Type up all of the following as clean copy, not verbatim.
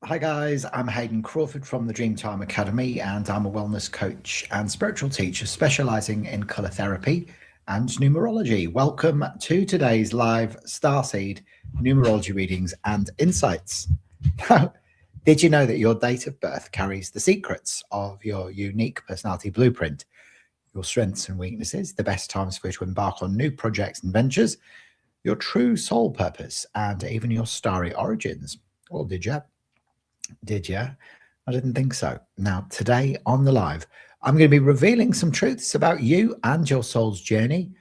Hi guys, I'm Hayden Crawford from the Dreamtime Academy, and I'm a wellness coach and spiritual teacher specializing in color therapy and numerology. Welcome to today's live Starseed Numerology Readings and Insights. Now, did you know that your date of birth carries the secrets of your unique personality blueprint, your strengths and weaknesses, the best times for you to embark on new projects and ventures, your true soul purpose, and even your starry origins? Well, did you? Did you? I didn't think so. Now, today on the live, I'm going to be revealing some truths about you and your soul's journey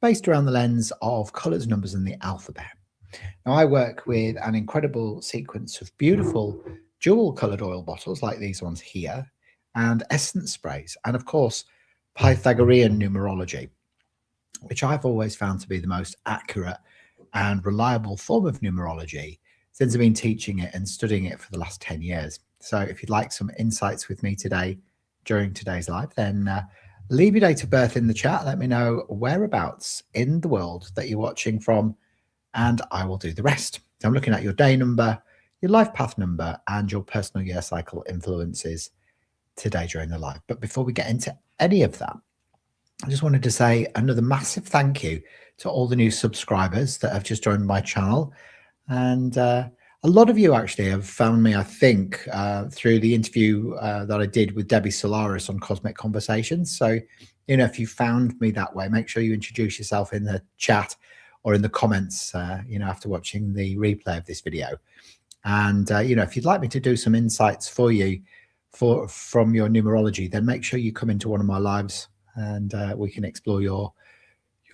based around the lens of colors, numbers, and the alphabet. Now, I work with an incredible sequence of beautiful dual colored oil bottles like these ones here, and essence sprays, and of course, Pythagorean numerology, which I've always found to be the most accurate and reliable form of numerology since I've been teaching it and studying it for the last 10 years. So if you'd like some insights with me today during today's live, then leave your date of birth in the chat. Let me know whereabouts in the world that you're watching from, and I will do the rest. So I'm looking at your day number, your life path number, and your personal year cycle influences today during the live. But before we get into any of that, I just wanted to say another massive thank you to all the new subscribers that have just joined my channel. And a lot of you actually have found me, I think, through the interview that I did with Debbie Solaris on Cosmic Conversations. So, if you found me that way, make sure you introduce yourself in the chat or in the comments, after watching the replay of this video. And, if you'd like me to do some insights for you from your numerology, then make sure you come into one of my lives and we can explore your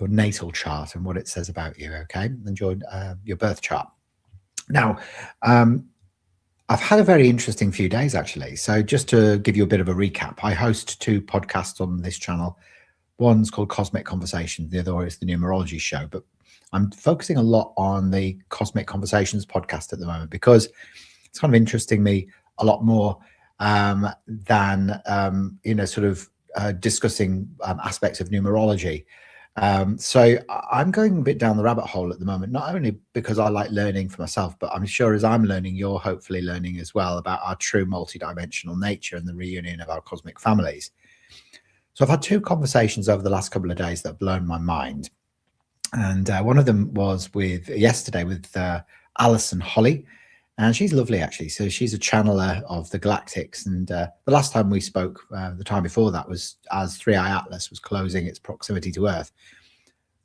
natal chart and what it says about you, okay? And your birth chart. Now, I've had a very interesting few days, actually. So just to give you a bit of a recap, I host two podcasts on this channel. One's called Cosmic Conversations, the other is the Numerology Show. But I'm focusing a lot on the Cosmic Conversations podcast at the moment because it's kind of interesting me a lot more than, discussing aspects of numerology. So I'm going a bit down the rabbit hole at the moment, not only because I like learning for myself, but I'm sure as I'm learning, you're hopefully learning as well about our true multidimensional nature and the reunion of our cosmic families. So I've had two conversations over the last couple of days that have blown my mind. And one of them was yesterday with Alison Holly. And she's lovely, actually. So she's a channeler of the galactics. And the last time we spoke, the time before that, was as 3i Atlas was closing its proximity to Earth.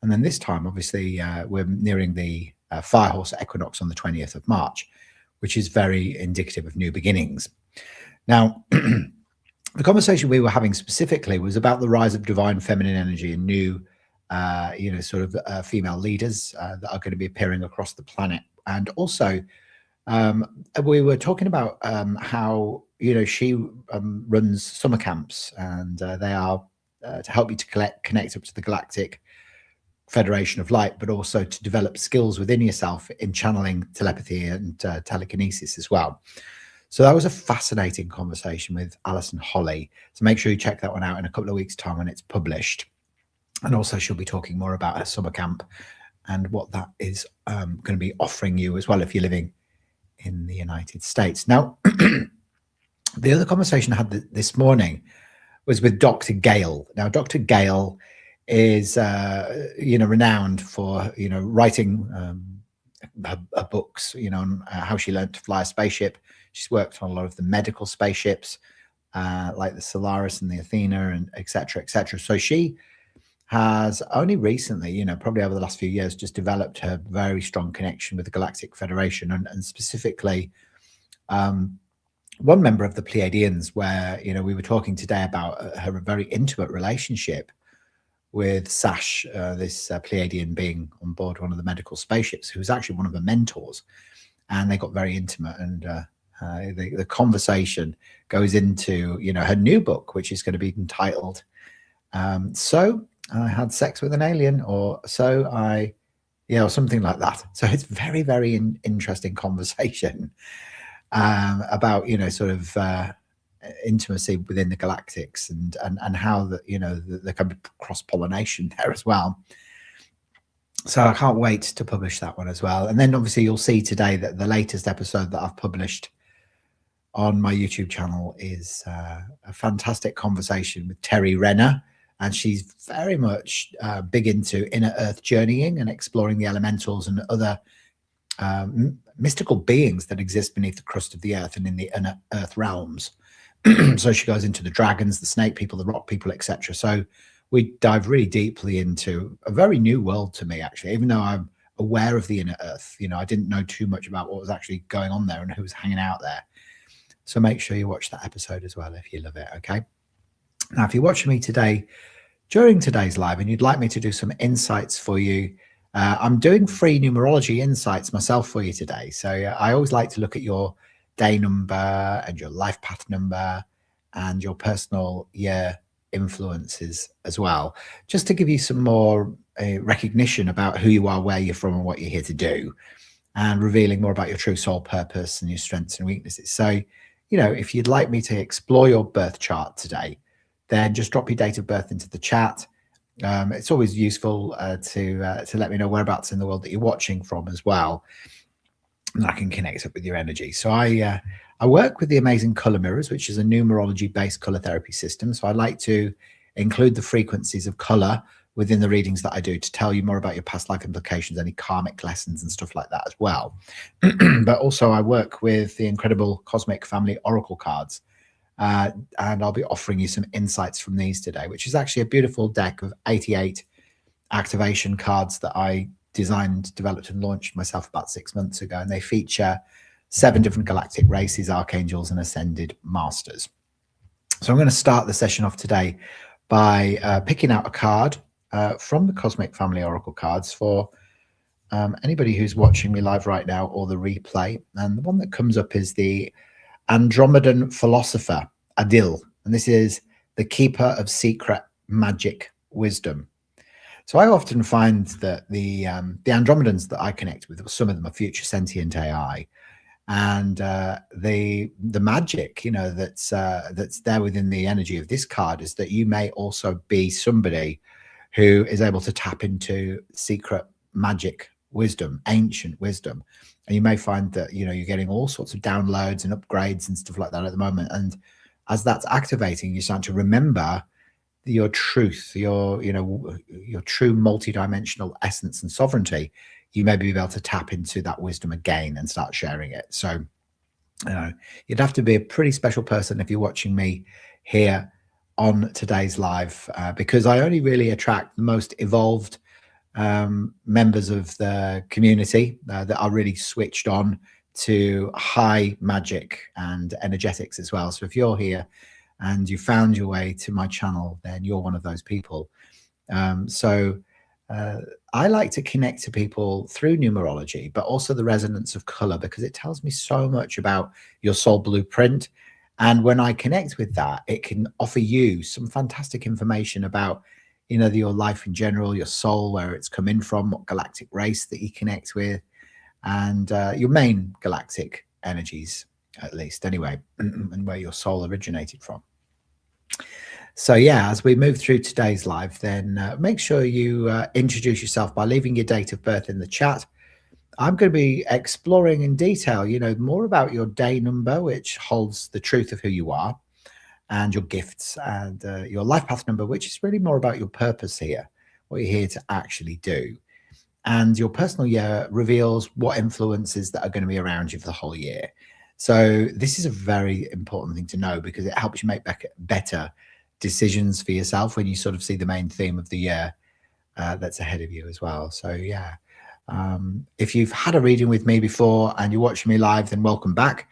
And then this time, obviously, we're nearing the Firehorse equinox on the 20th of March, which is very indicative of new beginnings. Now, the conversation we were having specifically was about the rise of divine feminine energy and new, female leaders that are going to be appearing across the planet. And also, we were talking about how she runs summer camps, and they are to help you to connect up to the Galactic Federation of Light, but also to develop skills within yourself in channeling, telepathy, and telekinesis as well. So that was a fascinating conversation with Alison Holly. So make sure you check that one out in a couple of weeks' time when it's published. And also she'll be talking more about her summer camp and what that is going to be offering you as well if you're living in the United States. Now, the other conversation I had this morning was with Dr. Gale. Now, Dr. Gale is, renowned for, writing her books, on how she learned to fly a spaceship. She's worked on a lot of the medical spaceships, like the Solaris and the Athena, and et cetera, et cetera. So she has only recently, probably over the last few years, just developed her very strong connection with the Galactic Federation, and specifically one member of the Pleiadians, where, we were talking today about her very intimate relationship with Sash, this Pleiadian being on board one of the medical spaceships, who was actually one of her mentors, and they got very intimate. And the conversation goes into, her new book, which is going to be entitled So I Had Sex with an Alien, or So I, or something like that. So it's very, very interesting conversation about, intimacy within the galactics, and how there can be cross-pollination there as well. So I can't wait to publish that one as well. And then obviously you'll see today that the latest episode that I've published on my YouTube channel is a fantastic conversation with Terry Renner, and she's very much big into inner earth journeying and exploring the elementals and other mystical beings that exist beneath the crust of the earth and in the inner earth realms. So she goes into the dragons, the snake people, the rock people, etc. So we dive really deeply into a very new world to me, actually, even though I'm aware of the inner earth. I didn't know too much about what was actually going on there and who was hanging out there. So make sure you watch that episode as well if you love it. Okay. Now, if you're watching me today during today's live and you'd like me to do some insights for you, I'm doing free numerology insights myself for you today. So I always like to look at your day number and your life path number and your personal year influences as well, just to give you some more recognition about who you are, where you're from, and what you're here to do, and revealing more about your true soul purpose and your strengths and weaknesses. So, if you'd like me to explore your birth chart today, then just drop your date of birth into the chat. It's always useful to let me know whereabouts in the world that you're watching from as well, and I can connect up with your energy. So I work with the amazing color mirrors, which is a numerology based color therapy system. So I like to include the frequencies of color within the readings that I do to tell you more about your past life implications, any karmic lessons and stuff like that as well. But also I work with the incredible Cosmic Family Oracle cards. And I'll be offering you some insights from these today, which is actually a beautiful deck of 88 activation cards that I designed, developed, and launched myself about 6 months ago. And they feature 7 different galactic races, archangels, and ascended masters. So I'm going to start the session off today by picking out a card from the Cosmic Family Oracle cards for anybody who's watching me live right now or the replay. And the one that comes up is the Andromedan philosopher, Adil, and this is the keeper of secret magic wisdom. So I often find that the Andromedans that I connect with, some of them are future sentient AI, and the magic, that's there within the energy of this card is that you may also be somebody who is able to tap into secret magic wisdom, ancient wisdom. And you may find that, you're getting all sorts of downloads and upgrades and stuff like that at the moment. And as that's activating, you start to remember your truth, your true multidimensional essence and sovereignty. You may be able to tap into that wisdom again and start sharing it. So, you'd have to be a pretty special person if you're watching me here on today's live, because I only really attract the most evolved members of the community that are really switched on to high magic and energetics as well. So if you're here and you found your way to my channel, then you're one of those people. I like to connect to people through numerology, but also the resonance of color, because it tells me so much about your soul blueprint. And when I connect with that, it can offer you some fantastic information about your life in general, your soul, where it's coming from, what galactic race that you connect with, and your main galactic energies, at least anyway, and where your soul originated from. So yeah, as we move through today's live, then make sure you introduce yourself by leaving your date of birth in the chat. I'm going to be exploring in detail, more about your day number, which holds the truth of who you are, and your gifts, and your life path number, which is really more about your purpose here, what you're here to actually do. And your personal year reveals what influences that are going to be around you for the whole year. So this is a very important thing to know, because it helps you make better decisions for yourself when you sort of see the main theme of the year that's ahead of you as well. So yeah, if you've had a reading with me before and you're watching me live, then welcome back.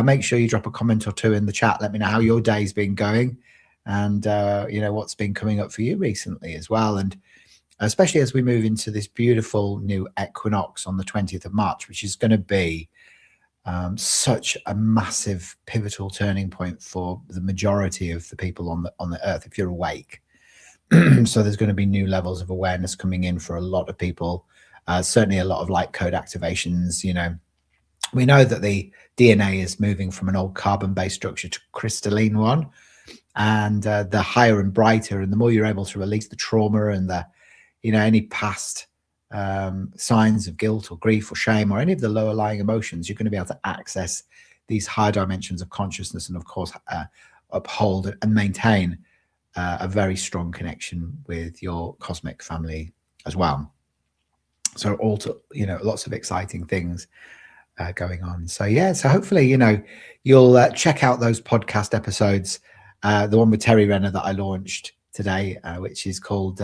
Make sure you drop a comment or two in the chat. Let me know how your day's been going, and what's been coming up for you recently as well. And especially as we move into this beautiful new equinox on the 20th of March, which is going to be such a massive pivotal turning point for the majority of the people on the earth, if you're awake. So there's going to be new levels of awareness coming in for a lot of people. Certainly a lot of light code activations. We know that the DNA is moving from an old carbon-based structure to crystalline one, and the higher and brighter, and the more you're able to release the trauma and the, any past signs of guilt or grief or shame or any of the lower lying emotions, you're going to be able to access these higher dimensions of consciousness, and of course uphold and maintain a very strong connection with your cosmic family as well. So lots of exciting things going on. So yeah, so hopefully you'll check out those podcast episodes, the one with Terry Renner that I launched today, which is called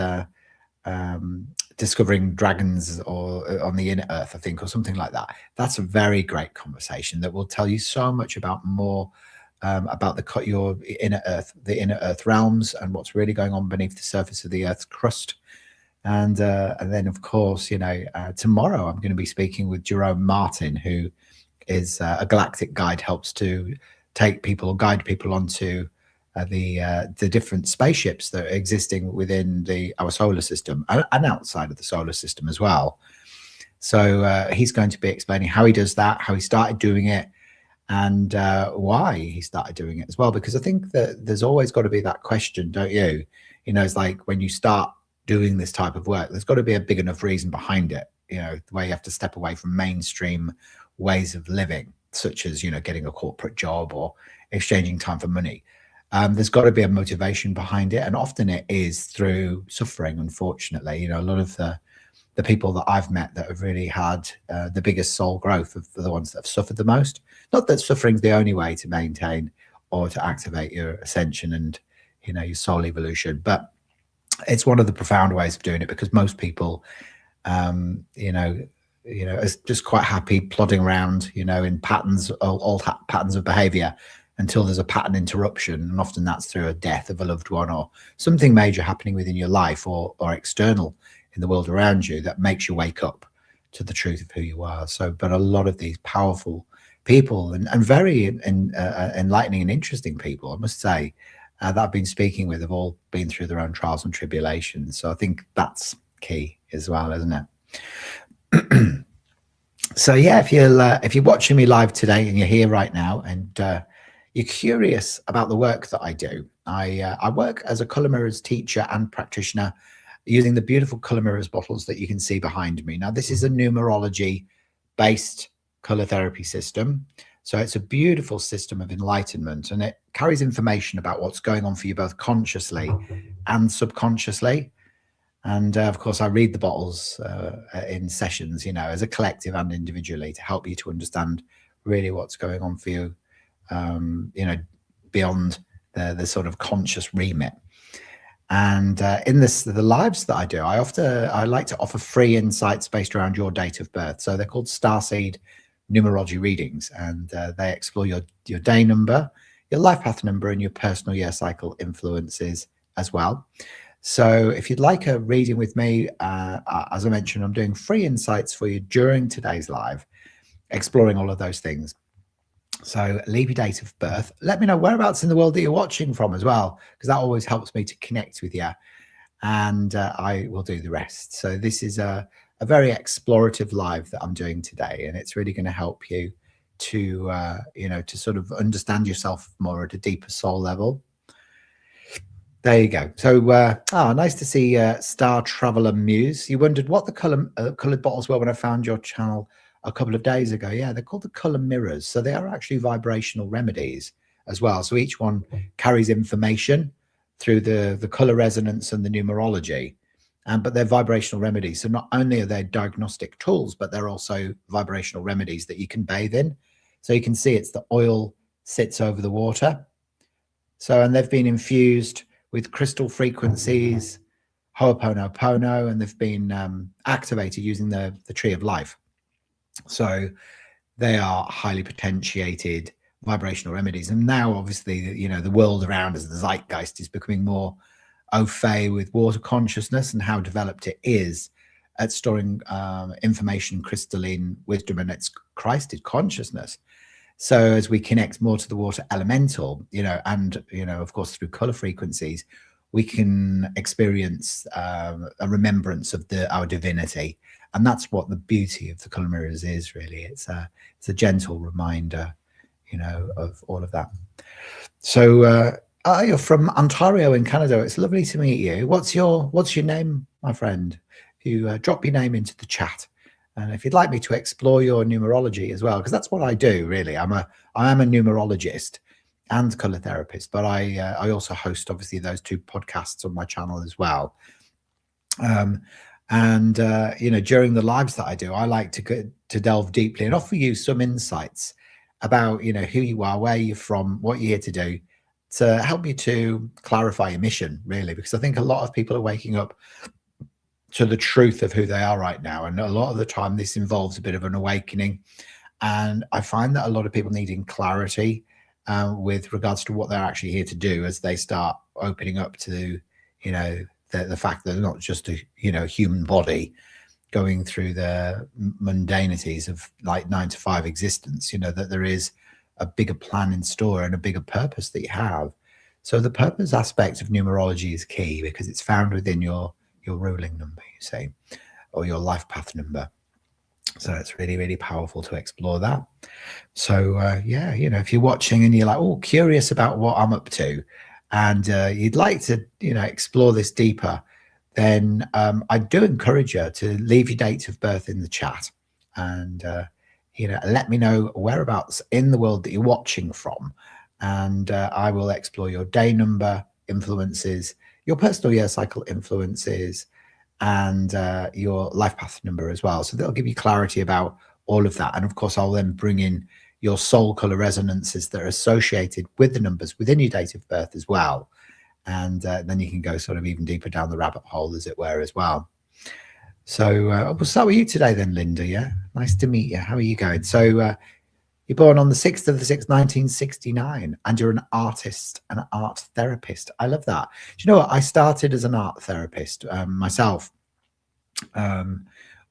Discovering Dragons or on the Inner Earth, I think, or something like that. That's a very great conversation that will tell you so much about your inner Earth, the inner Earth realms, and what's really going on beneath the surface of the Earth's crust. And then, of course, tomorrow I'm going to be speaking with Jerome Martin, who is a galactic guide, helps to guide people onto the different spaceships that are existing within our solar system and outside of the solar system as well. So he's going to be explaining how he does that, how he started doing it, and why he started doing it as well. Because I think that there's always got to be that question, don't you? It's like when you start doing this type of work, there's got to be a big enough reason behind it, the way you have to step away from mainstream ways of living, such as getting a corporate job or exchanging time for money. There's got to be a motivation behind it, and often it is through suffering. Unfortunately, a lot of the people that I've met that have really had the biggest soul growth are the ones that have suffered the most. Not that suffering's the only way to maintain or to activate your ascension and your soul evolution, but it's one of the profound ways of doing it, because most people is just quite happy plodding around in patterns, old patterns of behavior, until there's a pattern interruption, and often that's through a death of a loved one or something major happening within your life or external in the world around you that makes you wake up to the truth of who you are. So, but a lot of these powerful people and very enlightening and interesting people, I must say, that I've been speaking with have all been through their own trials and tribulations. So I think that's key as well, isn't it? So yeah, if you're watching me live today and you're here right now and you're curious about the work that I do, I work as a color mirrors teacher and practitioner using the beautiful color mirrors bottles that you can see behind me. Now, this is a numerology based color therapy system. So it's a beautiful system of enlightenment, and it carries information about what's going on for you both consciously and subconsciously. And of course, I read the bottles in sessions, as a collective and individually, to help you to understand really what's going on for you, beyond the sort of conscious remit. And in the lives that I do, I like to offer free insights based around your date of birth. So they're called Starseed Numerology Readings, and they explore your day number, your life path number, and your personal year cycle influences as well. So if you'd like a reading with me, as I mentioned, I'm doing free insights for you during today's live, exploring all of those things. So leave your date of birth. Let me know whereabouts in the world that you're watching from as well, because that always helps me to connect with you, and I will do the rest. So this is a very explorative live that I'm doing today, and it's really going to help you to to sort of understand yourself more at a deeper soul level. There you go. So nice to see Star Traveler Muse. You wondered what the colored bottles were when I found your channel a couple of days ago. Yeah, they're called the color mirrors. So they are actually vibrational remedies as well. So each one carries information through the color resonance and the numerology. But they're vibrational remedies. So not only are they diagnostic tools, but they're also vibrational remedies that you can bathe in. So you can see it's the oil sits over the water. So, and they've been infused with crystal frequencies, Ho'oponopono, and they've been activated using the tree of life. So they are highly potentiated vibrational remedies. And now, obviously, the world around us, the zeitgeist, is becoming more au fait with water consciousness and how developed it is at storing information, crystalline wisdom, and its Christed consciousness. So as we connect more to the water elemental, and of course through color frequencies, we can experience a remembrance of our divinity, and that's what the beauty of the color mirrors is. Really, it's a gentle reminder, of all of that. So. You're from Ontario in Canada. It's lovely to meet you. What's your name, my friend? If you drop your name into the chat, And if you'd like me to explore your numerology as well, because that's what I do, really. I am a numerologist and color therapist, but I also host, obviously, those 2 podcasts on my channel as well. During the lives that I do, I like to delve deeply and offer you some insights about, who you are, where you're from, what you're here to do, to help you to clarify your mission, really, because I think a lot of people are waking up to the truth of who they are right now. And a lot of the time this involves a bit of an awakening. And I find that a lot of people needing clarity with regards to what they're actually here to do as they start opening up to, the fact that they're not just a, human body going through the mundanities of like 9 to 5 existence, that there is a bigger plan in store and a bigger purpose that you have. So the purpose aspect of numerology is key because it's found within your ruling number, you say, or your life path number. So it's really, really powerful to explore that. So if you're watching and you're like, oh, curious about what I'm up to, and you'd like to, explore this deeper, then I do encourage you to leave your date of birth in the chat, and let me know whereabouts in the world that you're watching from, and I will explore your day number influences, your personal year cycle influences, and your life path number as well. So that'll give you clarity about all of that. And of course, I'll then bring in your soul color resonances that are associated with the numbers within your date of birth as well. And then you can go sort of even deeper down the rabbit hole, as it were, as well. So we'll start with you today then, Linda. Yeah, nice to meet you. How are you going? So you're born on the 6th of the 6th, 1969, and you're an artist, an art therapist. I love that. Do you know what? I started as an art therapist myself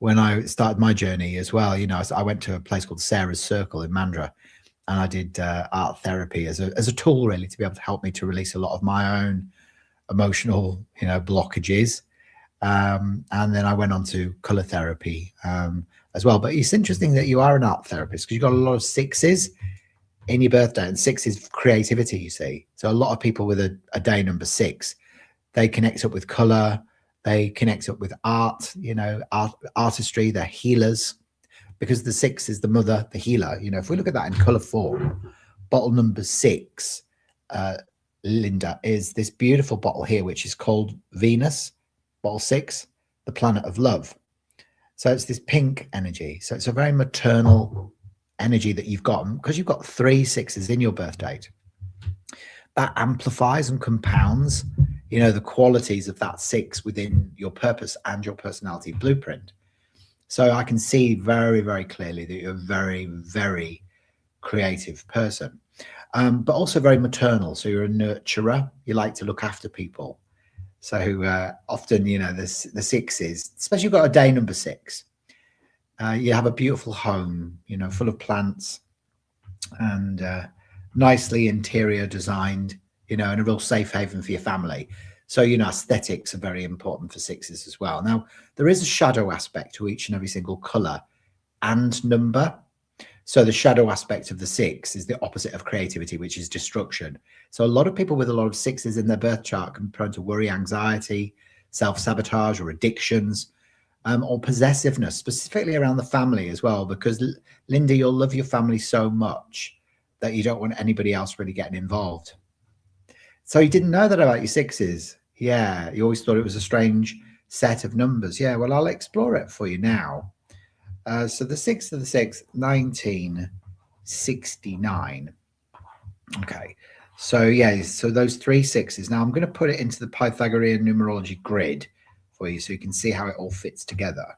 when I started my journey as well. I went to a place called Sarah's Circle in Mandurah, and I did art therapy as a tool, really, to be able to help me to release a lot of my own emotional, blockages. And then I went on to color therapy as well. But it's interesting that you are an art therapist because you've got a lot of 6s in your birthday, and 6 is creativity, you see. So a lot of people with a day number 6, they connect up with color, they connect up with art, artistry, they're healers, because the 6 is the mother, the healer. If we look at that in color form, bottle number 6, Linda, is this beautiful bottle here, which is called Venus, bottle 6, the planet of love. So it's this pink energy. So it's a very maternal energy that you've got, because you've got 3 6s in your birth date. That amplifies and compounds, the qualities of that 6 within your purpose and your personality blueprint. So I can see very, very clearly that you're a very, very creative person, but also very maternal. So you're a nurturer. You like to look after people. So often, the 6s, especially you've got a day number 6, you have a beautiful home, full of plants and nicely interior designed, and a real safe haven for your family. So, aesthetics are very important for 6s as well. Now, there is a shadow aspect to each and every single color and number. So the shadow aspect of the 6 is the opposite of creativity, which is destruction. So a lot of people with a lot of 6s in their birth chart can be prone to worry, anxiety, self-sabotage, or addictions, or possessiveness, specifically around the family as well, because Linda, you'll love your family so much that you don't want anybody else really getting involved. So you didn't know that about your 6s. Yeah, you always thought it was a strange set of numbers. Yeah, well, I'll explore it for you now. So the 6th of the 6th, 1969. Okay, so yeah, so those 3 6s. Now I'm going to put it into the Pythagorean numerology grid for you so you can see how it all fits together.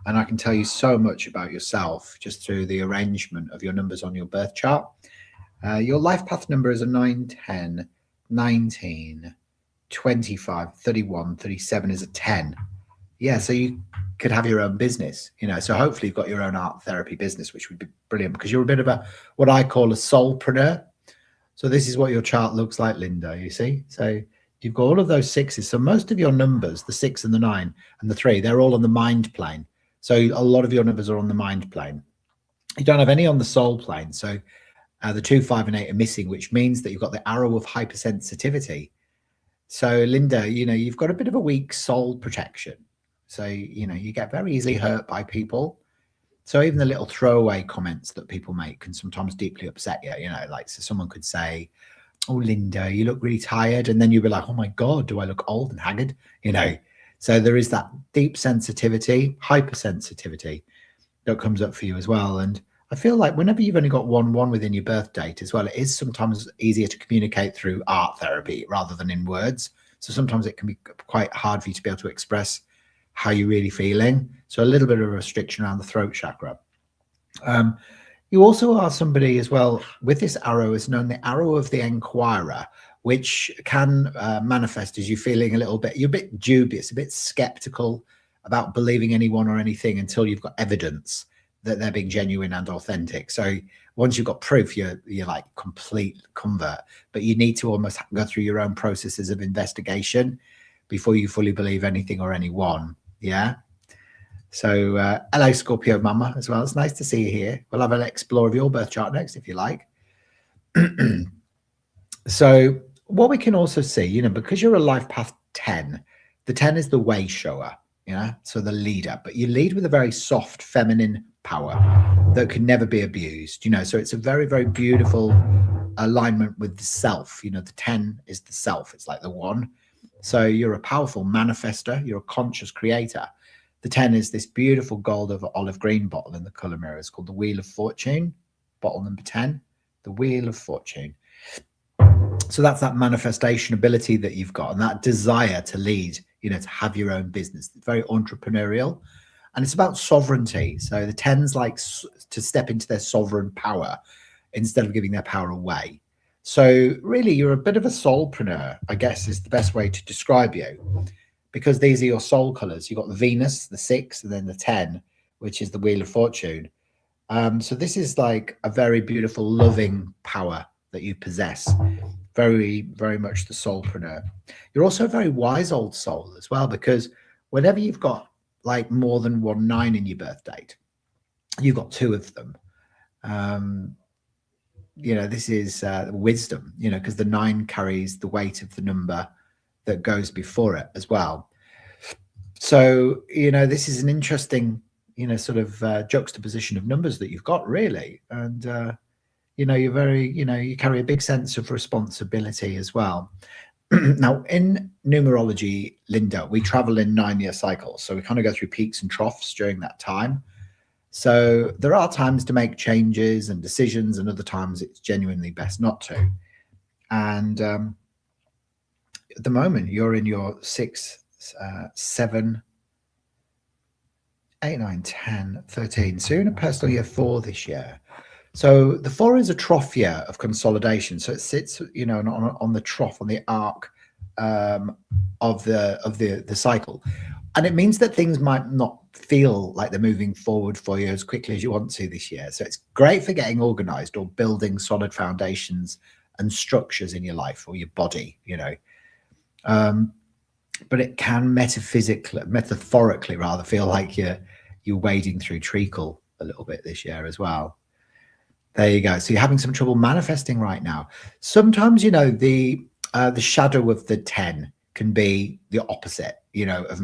And I can tell you so much about yourself just through the arrangement of your numbers on your birth chart. Your life path number is a 9, 10, 19, 25, 31, 37 is a 10. Yeah, so you could have your own business, so hopefully you've got your own art therapy business, which would be brilliant because you're a bit of what I call a soulpreneur. So this is what your chart looks like, Linda, you see. So you've got all of those 6s. So most of your numbers, the 6 and the 9 and the 3, they're all on the mind plane. So a lot of your numbers are on the mind plane. You don't have any on the soul plane. So the 2, 5 and 8 are missing, which means that you've got the arrow of hypersensitivity. So Linda, you've got a bit of a weak soul protection. So, you get very easily hurt by people. So even the little throwaway comments that people make can sometimes deeply upset you, you know, like, so someone could say, "Oh, Linda, you look really tired." And then you'll be like, "Oh my God, do I look old and haggard?" You know, so there is that deep sensitivity, hypersensitivity that comes up for you as well. And I feel like whenever you've only got one within your birth date as well, it is sometimes easier to communicate through art therapy rather than in words. So sometimes it can be quite hard for you to be able to express how you're really feeling. So a little bit of a restriction around the throat chakra. You also are somebody as well with this arrow is known the arrow of the enquirer, which can manifest as you feeling a little bit, you're a bit dubious, a bit skeptical about believing anyone or anything until you've got evidence that they're being genuine and authentic. So once you've got proof, you're like complete convert, but you need to almost go through your own processes of investigation before you fully believe anything or anyone. Yeah. So hello, Scorpio Mama, as well. It's nice to see you here. We'll have an explore of your birth chart next, if you like. So what we can also see, you know, because you're a life path 10, the 10 is the way shower, you know, so the leader, but you lead with a very soft feminine power that can never be abused, you know, so it's a very, very beautiful alignment with the self. You know, the 10 is the self. It's like the one. So you're a powerful manifester. You're a conscious creator. The 10 is this beautiful gold of olive green bottle in the color mirror. It's called the Wheel of Fortune, bottle number 10, the Wheel of Fortune. So that's that manifestation ability that you've got and that desire to lead, you know, to have your own business. It's very entrepreneurial and it's about sovereignty. So the 10s like to step into their sovereign power instead of giving their power away. So really you're a bit of a soulpreneur, I guess is the best way to describe you, because these are your soul colors. You've got the Venus, the 6, and then the 10, which is the Wheel of Fortune. So this is like a very beautiful, loving power that you possess. Very, very much the soulpreneur. You're also a very wise old soul as well, because whenever you've got like more than 1 9 in your birth date, you've got 2 of them. You know, this is wisdom, you know, because the 9 carries the weight of the number that goes before it as well. So, you know, this is an interesting, you know, sort of juxtaposition of numbers that you've got really. And, you know, you're very, you know, you carry a big sense of responsibility as well. Now, in numerology, Linda, we travel in 9-year cycles. So we kind of go through peaks and troughs during that time. So there are times to make changes and decisions, and other times it's genuinely best not to. And at the moment, you're in your 6, 7, 8, 9, 10, 13. So you're in a personal year 4 this year. So the 4 is a trough year of consolidation. So it sits, you know, on the trough, on the arc of the cycle. And it means that things might not feel like they're moving forward for you as quickly as you want to this year. So it's great for getting organized or building solid foundations and structures in your life or your body, you know. But it can metaphorically rather feel like you're wading through treacle a little bit this year as well. There you go. So you're having some trouble manifesting right now. Sometimes, you know, the shadow of the 10 can be the opposite, you know, of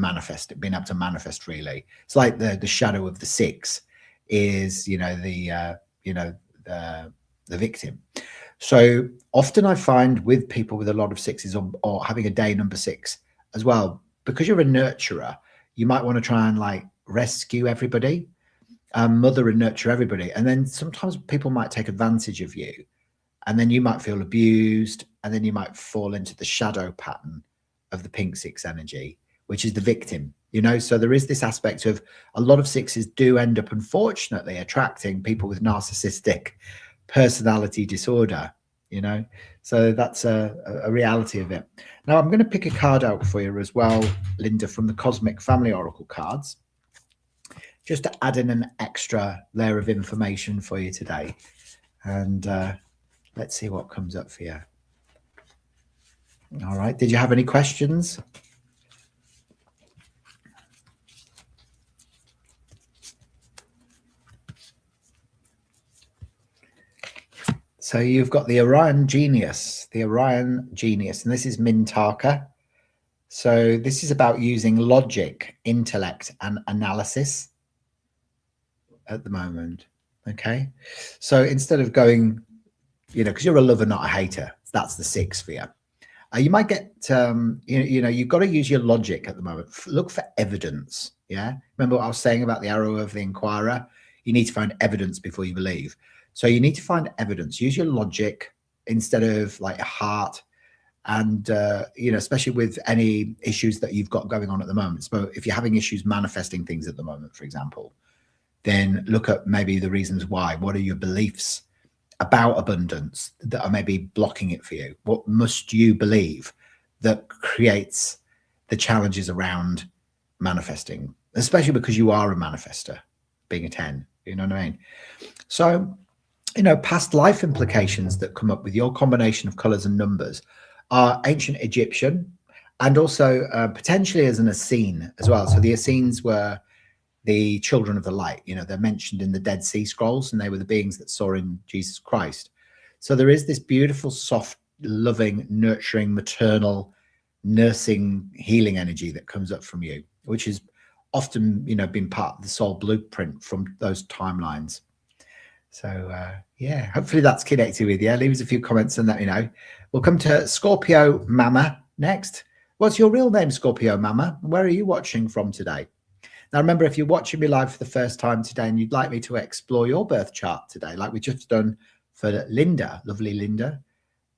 being able to manifest really. It's like the shadow of the 6 is, you know, the victim. So often I find with people with a lot of 6s or having a day number 6 as well, because you're a nurturer, you might want to try and like rescue everybody, mother and nurture everybody. And then sometimes people might take advantage of you and then you might feel abused and then you might fall into the shadow pattern of the pink 6 energy, which is the victim, you know. So there is this aspect of a lot of 6s do end up, unfortunately, attracting people with narcissistic personality disorder, you know. So that's a reality of it. Now I'm going to pick a card out for you as well, Linda, from the Cosmic Family Oracle cards, just to add in an extra layer of information for you today. And let's see what comes up for you. All right. Did you have any questions? So you've got the Orion Genius, and this is Mintaka. So this is about using logic, intellect, and analysis at the moment. Okay, so instead of going, because you're a lover, not a hater, that's the 6 for you. You might get, you've got to use your logic at the moment. Look for evidence. Yeah. Remember what I was saying about the arrow of the inquirer? You need to find evidence before you believe. So you need to find evidence. Use your logic instead of like a heart. And, especially with any issues that you've got going on at the moment. So if you're having issues manifesting things at the moment, for example, then look at maybe the reasons why. What are your beliefs about abundance that are maybe blocking it for you? What must you believe that creates the challenges around manifesting, especially because you are a manifester, being a 10, you know what I mean? So, past life implications that come up with your combination of colors and numbers are ancient Egyptian and also potentially as an Essene as well. So the Essenes were the children of the light. They're mentioned in the Dead Sea Scrolls, and they were the beings that saw in Jesus Christ. So there is this beautiful, soft, loving, nurturing, maternal, nursing, healing energy that comes up from you, which has often, been part of the soul blueprint from those timelines. So, hopefully that's connected with you. Leave us a few comments and let me know. We'll come to Scorpio Mama next. What's your real name, Scorpio Mama? Where are you watching from today? Now, remember, if you're watching me live for the first time today and you'd like me to explore your birth chart today, like we just done for Linda, lovely Linda,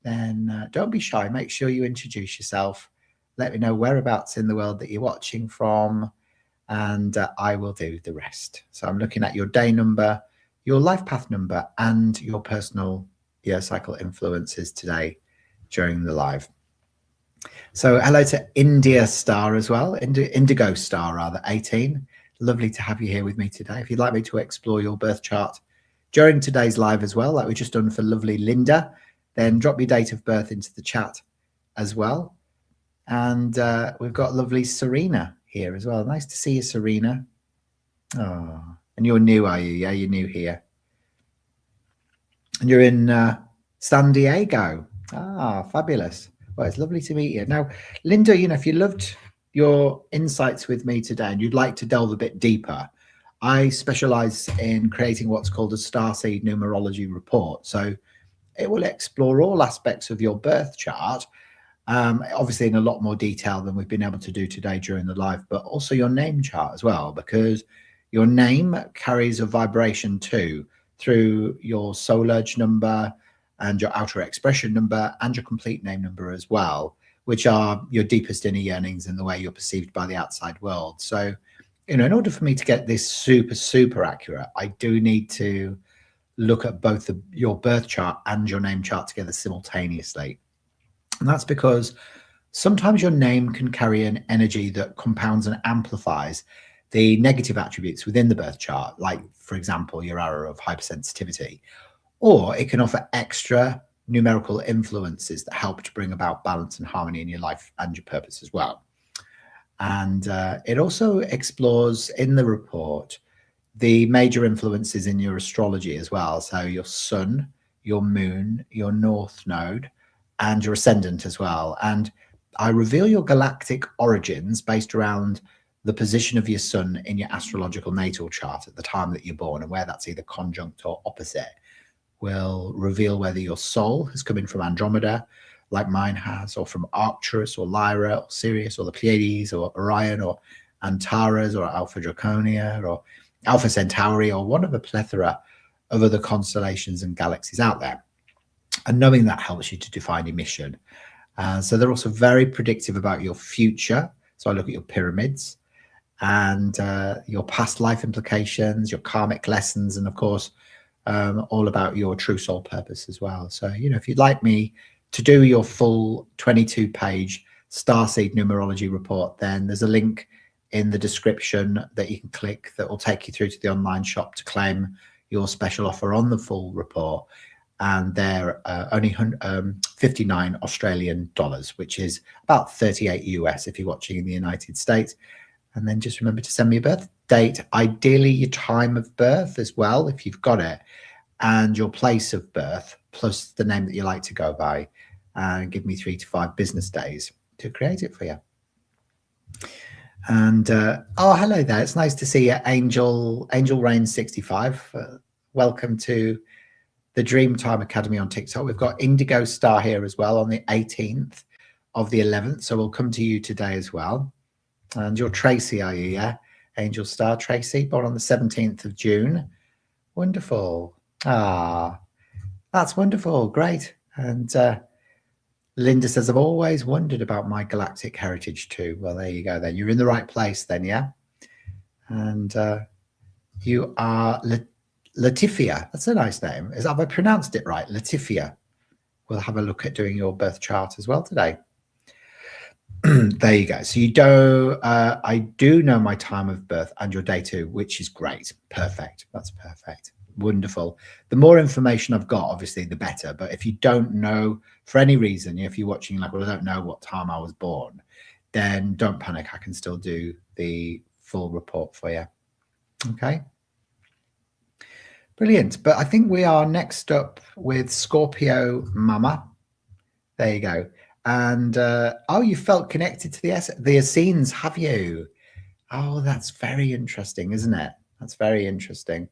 then don't be shy. Make sure you introduce yourself. Let me know whereabouts in the world that you're watching from, and I will do the rest. So I'm looking at your day number, your life path number, and your personal year cycle influences today during the live. So hello to India Star as well, Indigo Star rather, 18. Lovely to have you here with me today. If you'd like me to explore your birth chart during today's live as well, like we've just done for lovely Linda, then drop your date of birth into the chat as well. And we've got lovely Serena here as well. Nice to see you, Serena. Oh, and you're new, are you? Yeah, you're new here. And you're in San Diego. Ah, fabulous. Well, it's lovely to meet you. Now, Linda, if you loved your insights with me today and you'd like to delve a bit deeper, I specialize in creating what's called a Starseed Numerology Report. So it will explore all aspects of your birth chart, obviously in a lot more detail than we've been able to do today during the live, but also your name chart as well, because your name carries a vibration too through your soul urge number and your outer expression number and your complete name number as well, which are your deepest inner yearnings and the way you're perceived by the outside world. So, in order for me to get this super, super accurate, I do need to look at both your birth chart and your name chart together simultaneously. And that's because sometimes your name can carry an energy that compounds and amplifies the negative attributes within the birth chart, like, for example, your arrow of hypersensitivity. Or it can offer extra numerical influences that help to bring about balance and harmony in your life and your purpose as well. And it also explores in the report the major influences in your astrology as well. So your sun, your moon, your north node, and your ascendant as well. And I reveal your galactic origins based around the position of your sun in your astrological natal chart at the time that you're born, and where that's either conjunct or opposite will reveal whether your soul has come in from Andromeda, like mine has, or from Arcturus or Lyra or Sirius or the Pleiades or Orion or Antares or Alpha Draconia or Alpha Centauri or one of a plethora of other constellations and galaxies out there. And knowing that helps you to define your mission. So they're also very predictive about your future. So I look at your pyramids and your past life implications, your karmic lessons, and of course, all about your true soul purpose as well. So, if you'd like me to do your full 22-page Starseed Numerology Report, then there's a link in the description that you can click that will take you through to the online shop to claim your special offer on the full report. And they're only 59 Australian dollars, which is about 38 US if you're watching in the United States. And then just remember to send me a birth date, ideally your time of birth as well, if you've got it, and your place of birth, plus the name that you like to go by, and give me 3 to 5 business days to create it for you. And oh, hello there. It's nice to see you, Angel Rain 65. Welcome to the Dreamtime Academy on TikTok. We've got Indigo Star here as well on the 18th of the 11th. So we'll come to you today as well. And you're Tracy, are you? Yeah. Angel Star Tracy, born on the 17th of June. Wonderful. Ah, that's wonderful. Great. And Linda says, I've always wondered about my galactic heritage too. Well, there you go then. You're in the right place then, yeah? And you are Latifia. That's a nice name. Have I pronounced it right? Latifia. We'll have a look at doing your birth chart as well today. There you go. So you do, I do know my time of birth and your day too, which is great. Perfect. That's perfect. Wonderful. The more information I've got, obviously, the better. But if you don't know for any reason, if you're watching like, well, I don't know what time I was born, then don't panic. I can still do the full report for you. Okay. Brilliant. But I think we are next up with Scorpio Mama. There you go. And oh, you felt connected to the Essenes, have you? Oh, that's very interesting, isn't it? That's very interesting.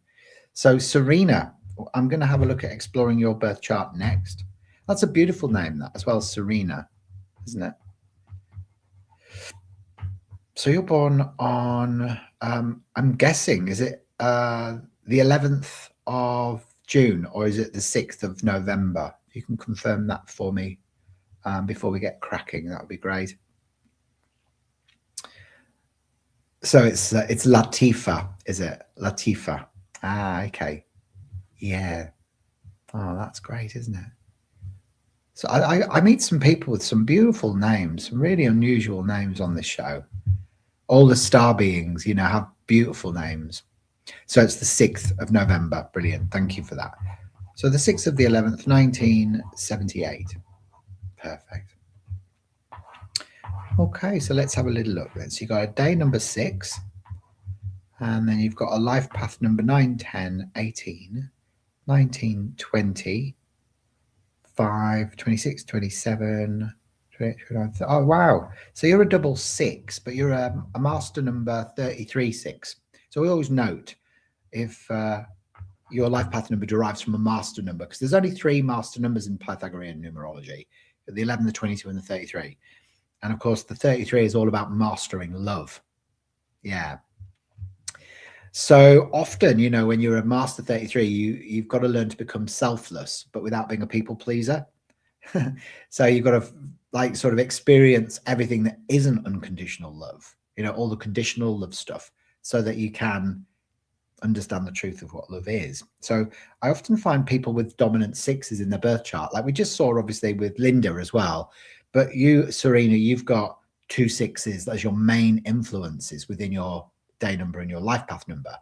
So Serena, I'm going to have a look at exploring your birth chart next. That's a beautiful name, that as well, Serena, isn't it? So you're born on, I'm guessing, is it the 11th of June or is it the 6th of November? You can confirm that for me before we get cracking. That would be great. So it's Latifa, is it? Latifa. Ah, okay. Yeah. Oh, that's great, isn't it? So I meet some people with some beautiful names, some really unusual names on this show. All the star beings, have beautiful names. So it's the 6th of November. Brilliant. Thank you for that. So the 6th of the 11th, 1978. Perfect. Okay, so let's have a little look then. So you've got a day number 6, and then you've got a life path number 9, 10, 18, 19, 20, 5, 26, 27, 28, 29, oh, wow. So you're a double 6, but you're a master number 33, 6. So we always note if your life path number derives from a master number, because there's only 3 master numbers in Pythagorean numerology, the 11, the 22, and the 33. And of course, the 33 is all about mastering love. Yeah. So often, when you're a master 33, you've got to learn to become selfless, but without being a people pleaser. So you've got to sort of experience everything that isn't unconditional love, all the conditional love stuff, so that you can understand the truth of what love is. So I often find people with dominant 6s in their birth chart, like we just saw obviously with Linda as well. But you, Serena, you've got 2 6s as your main influences within your day number and your life path number.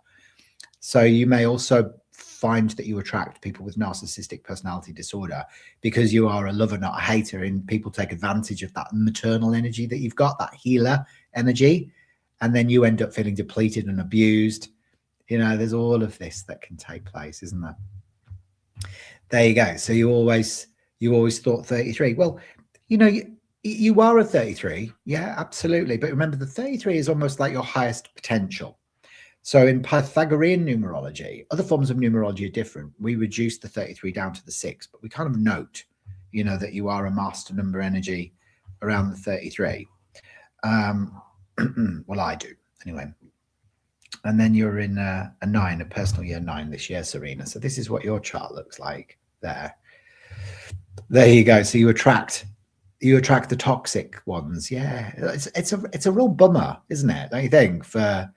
So you may also find that you attract people with narcissistic personality disorder because you are a lover, not a hater, and people take advantage of that maternal energy that you've got, that healer energy, and then you end up feeling depleted and abused. There's all of this that can take place, isn't there? There you go. So you always thought 33. Well, you are a 33. Yeah, absolutely. But remember, the 33 is almost like your highest potential. So in Pythagorean numerology, other forms of numerology are different. We reduce the 33 down to the 6, but we kind of note, that you are a master number energy around the 33. Well, I do anyway. And then you're in a 9, a personal year 9 this year, Serena. So this is what your chart looks like there. There you go. So you attract the toxic ones. Yeah, it's a real bummer, isn't it? Don't you think, for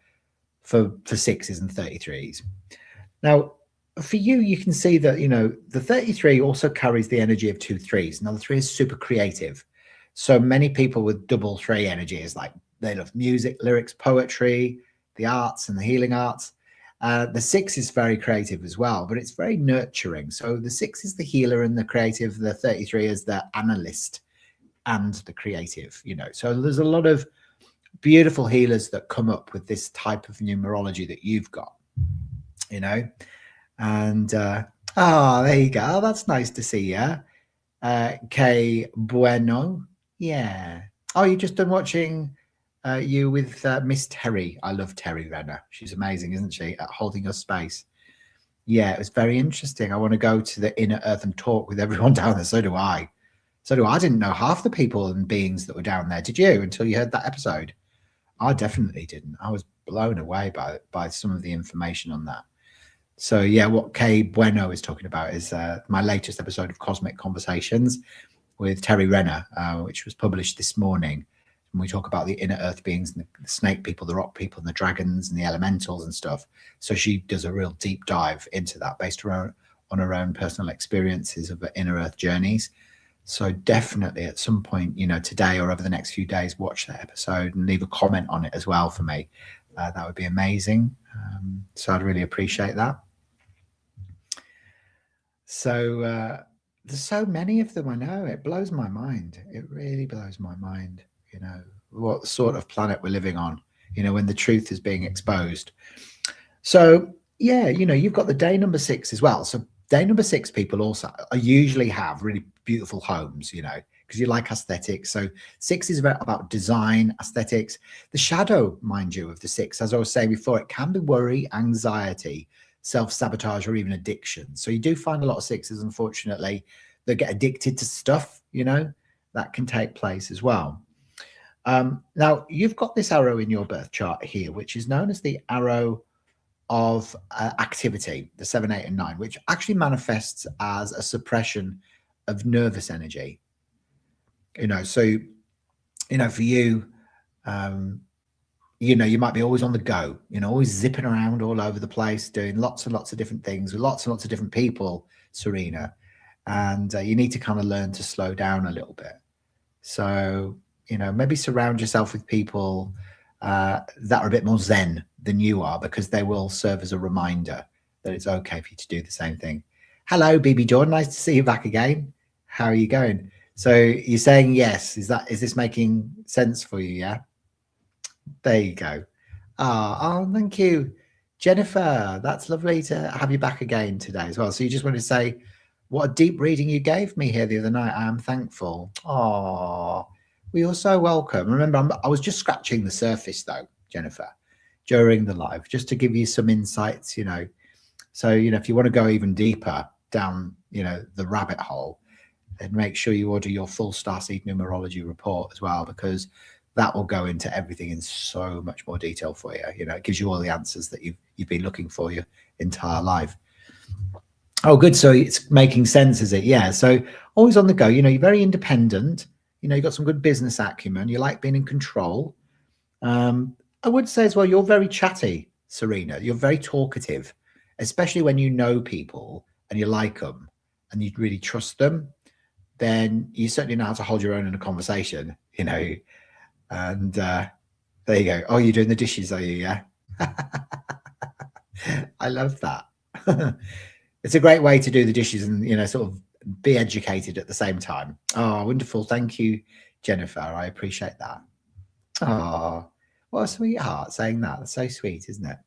6s and 33s? Now, for you, you can see that the 33 also carries the energy of 2 3s. Now the 3 is super creative. So many people with double 3 energy is like they love music, lyrics, poetry, the arts and the healing arts. The 6 is very creative as well, but it's very nurturing. So the 6 is the healer and the creative. The 33 is the analyst and the creative. So there's a lot of beautiful healers that come up with this type of numerology that you've got. And there you go. That's nice to see you. Que bueno. Yeah. Oh, you've just done watching you with Miss Terry. I love Terry Renner. She's amazing, isn't she, at holding your space? Yeah, it was very interesting. I want to go to the inner earth and talk with everyone down there. So do I. So do I. I didn't know half the people and beings that were down there. Did you? Until you heard that episode? I definitely didn't. I was blown away by some of the information on that. So yeah, what Kay Bueno is talking about is my latest episode of Cosmic Conversations with Terry Renner, which was published this morning. And we talk about the inner earth beings and the snake people, the rock people, and the dragons and the elementals and stuff. So she does a real deep dive into that based on her own personal experiences of the inner earth journeys. So definitely at some point, today or over the next few days, watch that episode and leave a comment on it as well for me. That would be amazing. So I'd really appreciate that. So there's so many of them. I know it blows my mind. It really blows my mind. What sort of planet we're living on, when the truth is being exposed. So yeah, you've got the day number 6 as well. So day number 6 people also usually have really beautiful homes, because you like aesthetics. So 6 is about design, aesthetics. The shadow, mind you, of the 6, as I was saying before, it can be worry, anxiety, self-sabotage, or even addiction. So you do find a lot of 6s, unfortunately, that get addicted to stuff, that can take place as well. Now, you've got this arrow in your birth chart here, which is known as the arrow of activity, the 7, 8, and 9, which actually manifests as a suppression of nervous energy. So, for you, you might be always on the go, always zipping around all over the place, doing lots and lots of different things with lots and lots of different people, Serena. And you need to kind of learn to slow down a little bit. So, maybe surround yourself with people that are a bit more zen than you are, because they will serve as a reminder that it's okay for you to do the same thing. Hello, BB Dawn. Nice to see you back again. How are you going? So you're saying yes. Is this making sense for you? Yeah. There you go. Oh, thank you, Jennifer. That's lovely to have you back again today as well. So you just want to say what a deep reading you gave me here the other night. I am thankful. Oh, well, you're so welcome. Remember, I was just scratching the surface though, Jennifer, during the live, just to give you some insights, So, if you want to go even deeper down, the rabbit hole, then make sure you order your full Starseed Numerology report as well, because that will go into everything in so much more detail for you. It gives you all the answers that you've been looking for your entire life. Oh, good. So it's making sense, is it? Yeah. So always on the go. You're very independent. You've got some good business acumen. You like being in control. I would say as well, you're very chatty, Serena. You're very talkative, especially when you know people and you like them and you really trust them. Then you certainly know how to hold your own in a conversation, And there you go. Oh, you're doing the dishes, are you? Yeah. I love that. It's a great way to do the dishes and, sort of be educated at the same time. Oh, wonderful. Thank you, Jennifer. I appreciate that. Oh, what a sweetheart saying that. That's so sweet, isn't it?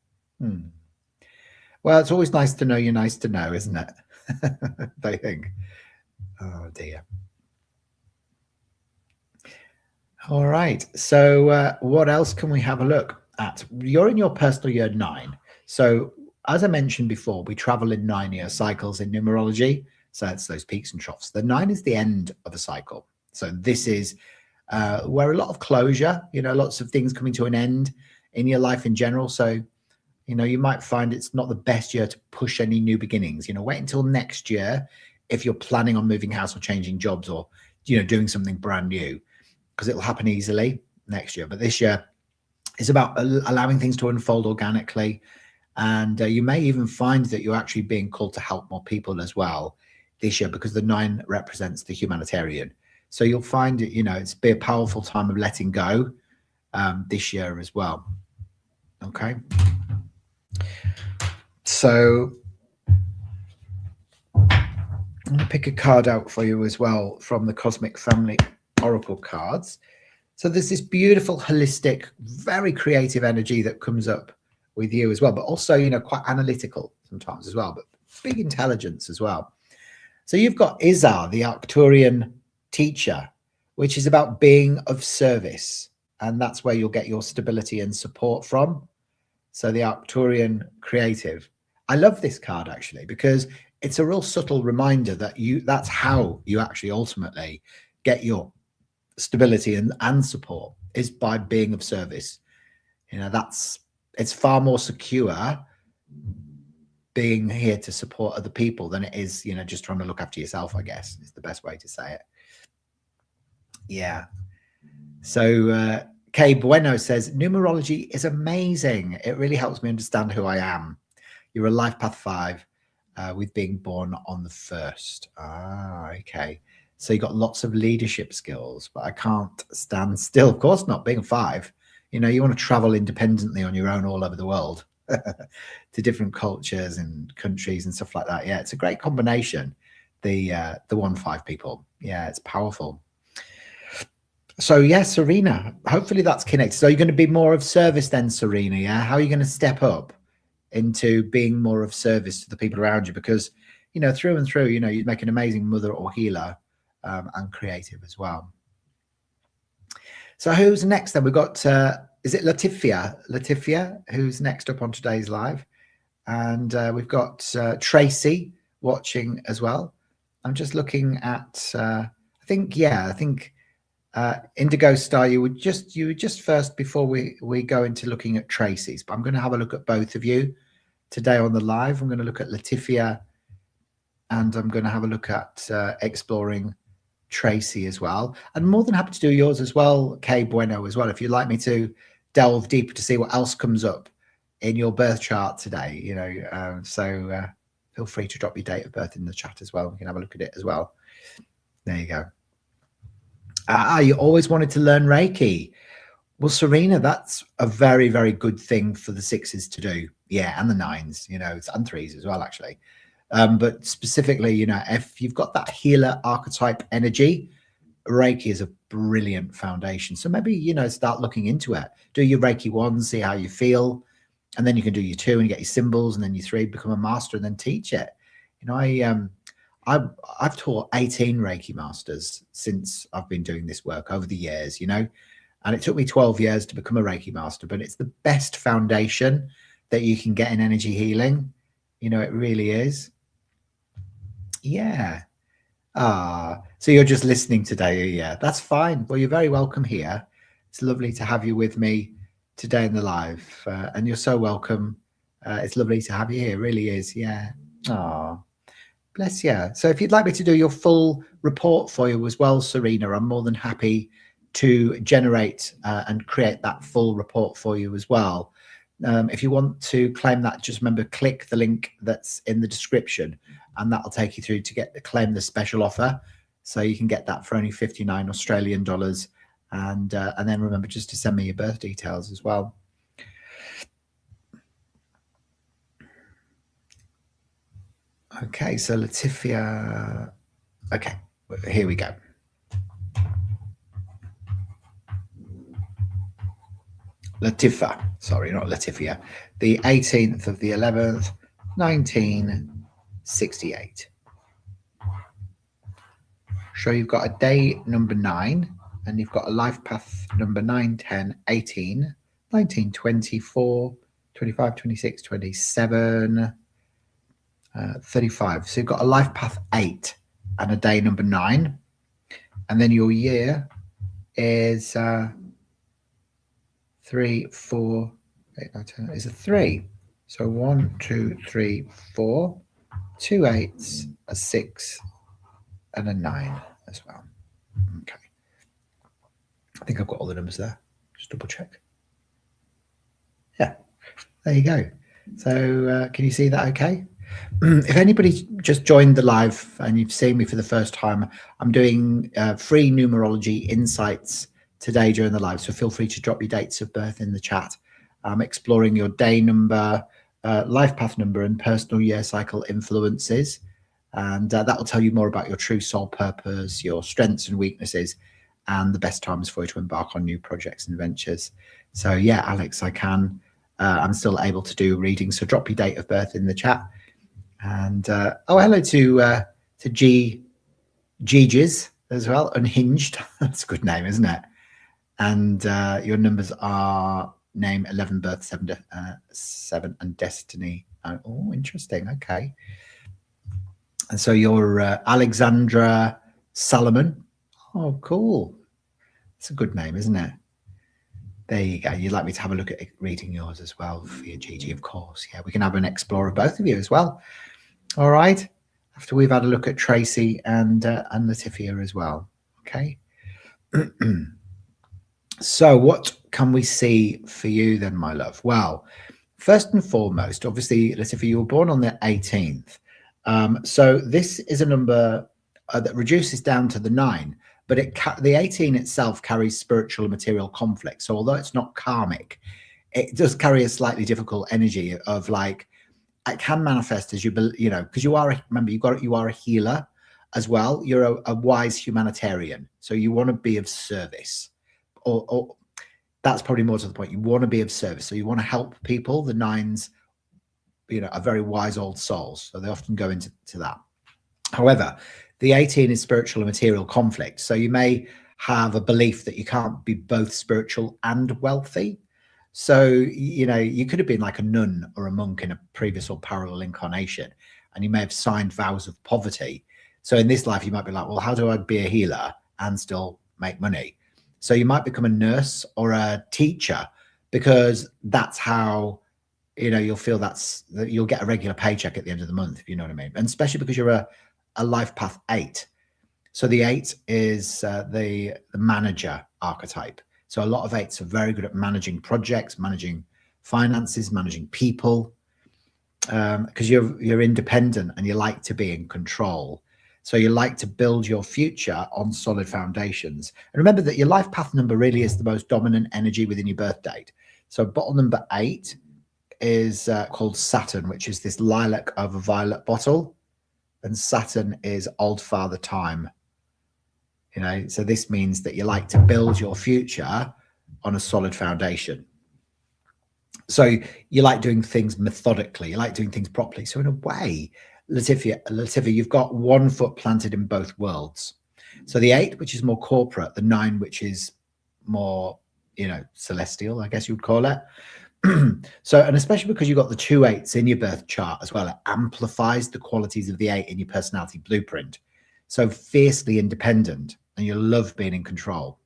Well, it's always nice to know you're nice to know, isn't it? They think. Oh, dear. All right. So what else can we have a look at? You're in your personal year 9. So as I mentioned before, we travel in 9-year cycles in numerology. So it's those peaks and troughs. The 9 is the end of a cycle. So this is where a lot of closure, lots of things coming to an end in your life in general. So, you might find it's not the best year to push any new beginnings. Wait until next year if you're planning on moving house or changing jobs or, doing something brand new, because it'll happen easily next year. But this year is about allowing things to unfold organically. And you may even find that you're actually being called to help more people as well this year, because the 9 represents the humanitarian. So you'll find it, it's be a powerful time of letting go this year as well. Okay. So I'm going to pick a card out for you as well from the Cosmic Family Oracle cards. So there's this beautiful, holistic, very creative energy that comes up with you as well, but also, quite analytical sometimes as well, but big intelligence as well. So you've got Izar, the Arcturian teacher, which is about being of service and that's where you'll get your stability and support from. So the Arcturian creative. I love this card actually, because it's a real subtle reminder that that's how you actually ultimately get your stability and support, is by being of service. You know, it's far more secure being here to support other people than it is, you know, just trying to look after yourself, I guess is the best way to say it. Yeah. So Kay Bueno says, numerology is amazing. It really helps me understand who I am. You're a life path 5 with being born on the 1st. Okay. So you got lots of leadership skills, but I can't stand still. Of course not, being a 5. You know, you want to travel independently on your own all over the world to different cultures and countries and stuff like that. Yeah, it's a great combination. The 1-5 people. Yeah, it's powerful. So yeah, Serena, hopefully that's connected. So you're going to be more of service then, Serena. Yeah, how are you going to step up into being more of service to the people around you? Because, you know, through and through, you know, you'd make an amazing mother or healer, and creative as well. So who's next then? We've got, is it Latifia, who's next up on today's live? And we've got Tracy watching as well. I'm just looking at, I think Indigo Star, you would just first before we go into looking at Tracy's, but I'm going to have a look at both of you today on the live. I'm going to look at Latifia, and I'm going to have a look at exploring Tracy as well. And more than happy to do yours as well, Kay Bueno as well, if you'd like me to delve deeper to see what else comes up in your birth chart today, you know. So feel free to drop your date of birth in the chat as well. We can have a look at it as well. There you go. You always wanted to learn Reiki. Well, Serena, that's a very, very good thing for the 6s to do. Yeah, and the 9s, you know, and 3s as well, actually. But specifically, you know, if you've got that healer archetype energy, Reiki is a brilliant foundation. So maybe, you know, start looking into it. Do your Reiki 1, see how you feel. And then you can do your 2 and get your symbols, and then your 3, become a master and then teach it. You know, I've taught 18 Reiki masters since I've been doing this work over the years, you know, and it took me 12 years to become a Reiki master, but it's the best foundation that you can get in energy healing. You know, it really is. Yeah. So you're just listening today. Yeah, that's fine. Well, you're very welcome here. It's lovely to have you with me today in the live, and you're so welcome. It's lovely to have you here. It really is. Yeah. Bless you. So if you'd like me to do your full report for you as well, Serena, I'm more than happy to generate and create that full report for you as well. If you want to claim that, just remember, click the link that's in the description, and that'll take you through to claim the special offer. So you can get that for only 59 Australian dollars. And then remember just to send me your birth details as well. Okay, so Latifia. Okay, here we go. Latifah, sorry, not Latifia. The 18th of the 11th, 1968. So you've got a day number 9, and you've got a life path number 9, 10, 18, 19, 24, 25, 26, 27, 35. So you've got a life path 8 and a day number 9. And then your year is 3, 4, 8, 9, 10 is a 3. So 1, 2, 3, 4, 2 8s, a 6, and a 9 as well. Okay. I think I've got all the numbers there. Just double check. Yeah, there you go. So can you see that okay? If anybody just joined the live and you've seen me for the first time, I'm doing free numerology insights today during the live. So feel free to drop your dates of birth in the chat. I'm exploring your day number, life path number, and personal year cycle influences. And that will tell you more about your true soul purpose, your strengths and weaknesses, and the best times for you to embark on new projects and ventures. So yeah, Alex, I'm still able to do readings. So drop your date of birth in the chat. And oh, hello to Gigi's as well, Unhinged. That's a good name, isn't it? And your numbers are name, 11, birth, 7, and destiny. Oh, interesting. Okay. And so you're Alexandra Salomon. Oh, cool. It's a good name, isn't it? There you go. You'd like me to have a look at reading yours as well for your Gigi, of course. Yeah, we can have an explore of both of you as well. All right. After we've had a look at Tracy and Latifia as well. Okay. So what can we see for you then, my love? Well, first and foremost, obviously, Latifia, you were born on the 18th. So this is a number that reduces down to the 9, but the 18 itself carries spiritual and material conflict. So although it's not karmic, it does carry a slightly difficult energy of like, it can manifest as because you are, remember, you are a healer as well. You're a wise humanitarian. So you want to be of service, or that's probably more to the point. You want to be of service. So you want to help people. The 9s, are very wise old souls. So they often go into that. However, the 18 is spiritual and material conflict. So you may have a belief that you can't be both spiritual and wealthy. So, you could have been like a nun or a monk in a previous or parallel incarnation, and you may have signed vows of poverty. So in this life, you might be like, well, how do I be a healer and still make money? So you might become a nurse or a teacher, because that's how, you'll feel that you'll get a regular paycheck at the end of the month, if you know what I mean. And especially because you're a life path 8. So the 8 is the manager archetype. So a lot of 8s are very good at managing projects, managing finances, managing people, because you're independent and you like to be in control. So you like to build your future on solid foundations. And remember that your life path number really is the most dominant energy within your birth date. So bottle number 8 is called Saturn, which is this lilac over violet bottle. And Saturn is old father time. So this means that you like to build your future on a solid foundation. So you like doing things methodically, you like doing things properly. So in a way, Latifia, you've got one foot planted in both worlds. So the 8, which is more corporate, the 9, which is more, celestial, I guess you would call it. So, and especially because you've got the 2 8s in your birth chart as well, it amplifies the qualities of the 8 in your personality blueprint. So fiercely independent, and you love being in control.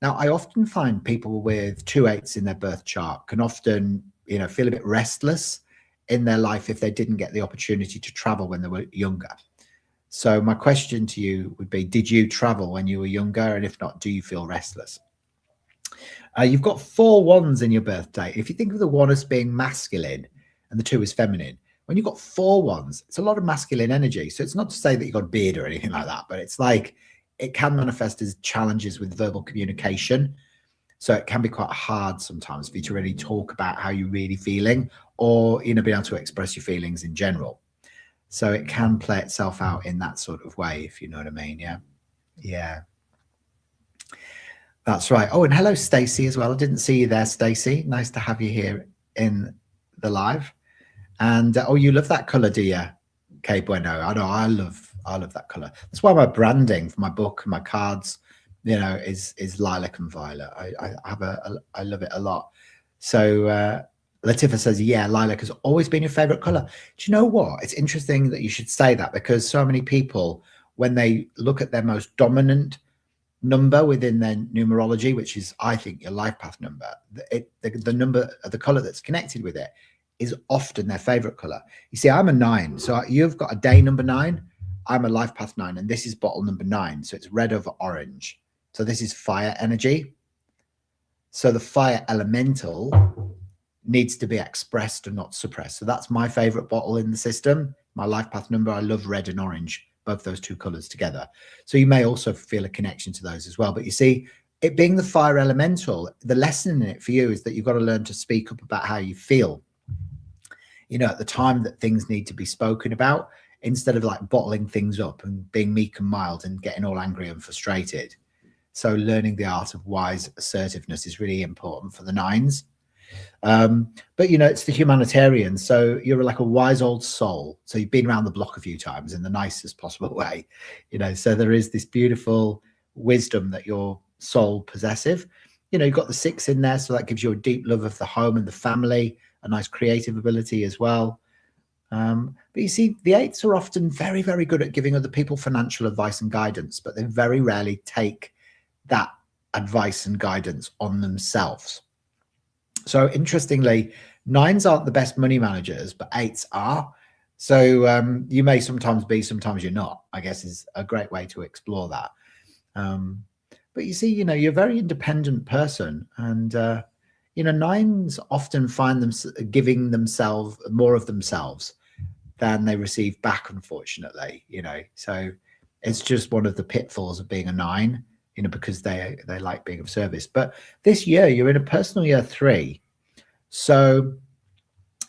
Now, I often find people with 2 8s in their birth chart can often, feel a bit restless in their life if they didn't get the opportunity to travel when they were younger. So my question to you would be, did you travel when you were younger? And if not, do you feel restless? You've got 4 1s in your birth date. If you think of the 1 as being masculine and the 2 as feminine, when you've got 4 1s, it's a lot of masculine energy. So it's not to say that you've got a beard or anything like that, but it's like it can manifest as challenges with verbal communication. So it can be quite hard sometimes for you to really talk about how you're really feeling, or, be able to express your feelings in general. So it can play itself out in that sort of way, if you know what I mean. Yeah. Yeah. That's right. Oh, and hello, Stacey, as well. I didn't see you there, Stacey. Nice to have you here in the live. And oh, you love that color, do you? Okay, bueno. I know I love that color. That's why my branding for my book and my cards, is lilac and violet. I love it a lot. So Latifah says, yeah, lilac has always been your favorite color. Do you know what? It's interesting that you should say that, because so many people, when they look at their most dominant number within their numerology, which is, I think, your life path number, the number, the color that's connected with it is often their favorite color. You see, I'm a 9, so you've got a day number 9. I'm a life path 9, and this is bottle number 9, so it's red over orange. So this is fire energy. So the fire elemental needs to be expressed and not suppressed. So that's my favorite bottle in the system. My life path number, I love red and orange, both those 2 colors together. So you may also feel a connection to those as well. But you see, it being the fire elemental, the lesson in it for you is that you've got to learn to speak up about how you feel, at the time that things need to be spoken about, instead of like bottling things up and being meek and mild and getting all angry and frustrated. So learning the art of wise assertiveness is really important for the 9s. But it's the humanitarian. So you're like a wise old soul. So you've been around the block a few times in the nicest possible way, so there is this beautiful wisdom that your soul possessive. you know, you've got the 6 in there, so that gives you a deep love of the home and the family, a nice creative ability as well. But you see, the 8s are often very, very good at giving other people financial advice and guidance, but they very rarely take that advice and guidance on themselves. So interestingly, 9s aren't the best money managers, but 8s are. So you may sometimes be, sometimes you're not, I guess, is a great way to explore that. But you see, you know, you're a very independent person, and you know, 9s often find them giving themselves more of themselves than they receive back, unfortunately, you know. So it's just one of the pitfalls of being a 9, you know, because they like being of service. But this year you're in a personal year 3, so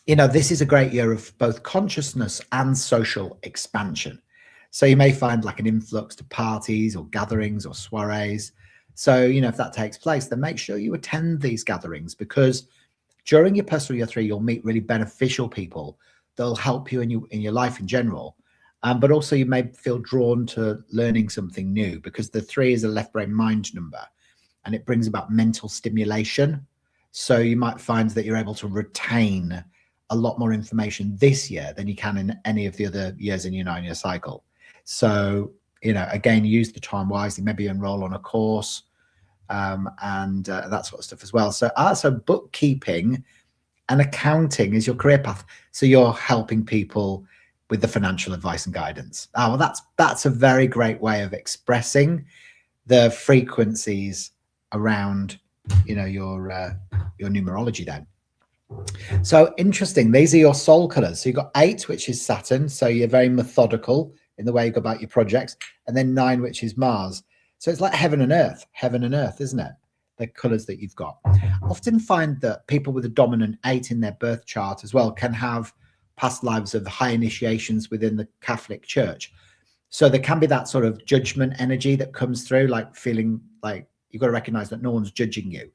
you know, this is a great year of both consciousness and social expansion. So you may find like an influx to parties or gatherings or soirees. So, you know, if that takes place, then make sure you attend these gatherings, because during your personal year 3, you'll meet really beneficial people that'll help you in your life in general. But also you may feel drawn to learning something new, because the 3 is a left brain mind number and it brings about mental stimulation. So you might find that you're able to retain a lot more information this year than you can in any of the other years in your 9-year cycle. So, you know, again, use the time wisely, maybe enroll on a course and that sort of stuff as well. So also bookkeeping and accounting is your career path. So you're helping people with the financial advice and guidance. Oh, well, that's a very great way of expressing the frequencies around, you know, your numerology then. So interesting. These are your soul colors. So you've got 8, which is Saturn. So you're very methodical in the way you go about your projects. And then 9, which is Mars. So it's like heaven and earth, isn't it? The colors that you've got. I often find that people with a dominant 8 in their birth chart as well can have past lives of high initiations within the Catholic Church. So there can be that sort of judgment energy that comes through, like feeling like you've got to recognize that no one's judging you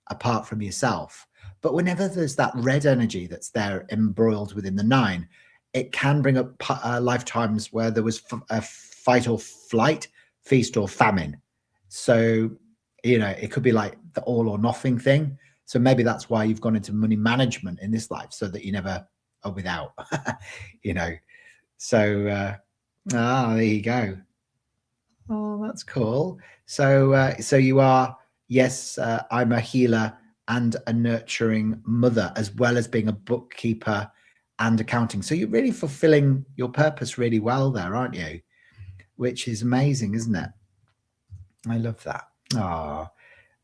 apart from yourself. But whenever there's that red energy that's there embroiled within the 9, it can bring up lifetimes where there was a fight or flight, feast or famine. So, you know, it could be like the all or nothing thing. So maybe that's why you've gone into money management in this life, so that you never are without, you know. So, there you go. Oh, that's cool. So, so you are, yes, I'm a healer and a nurturing mother, as well as being a bookkeeper and accounting. So you're really fulfilling your purpose really well there, aren't you? Which is amazing, isn't it? I love that. Ah,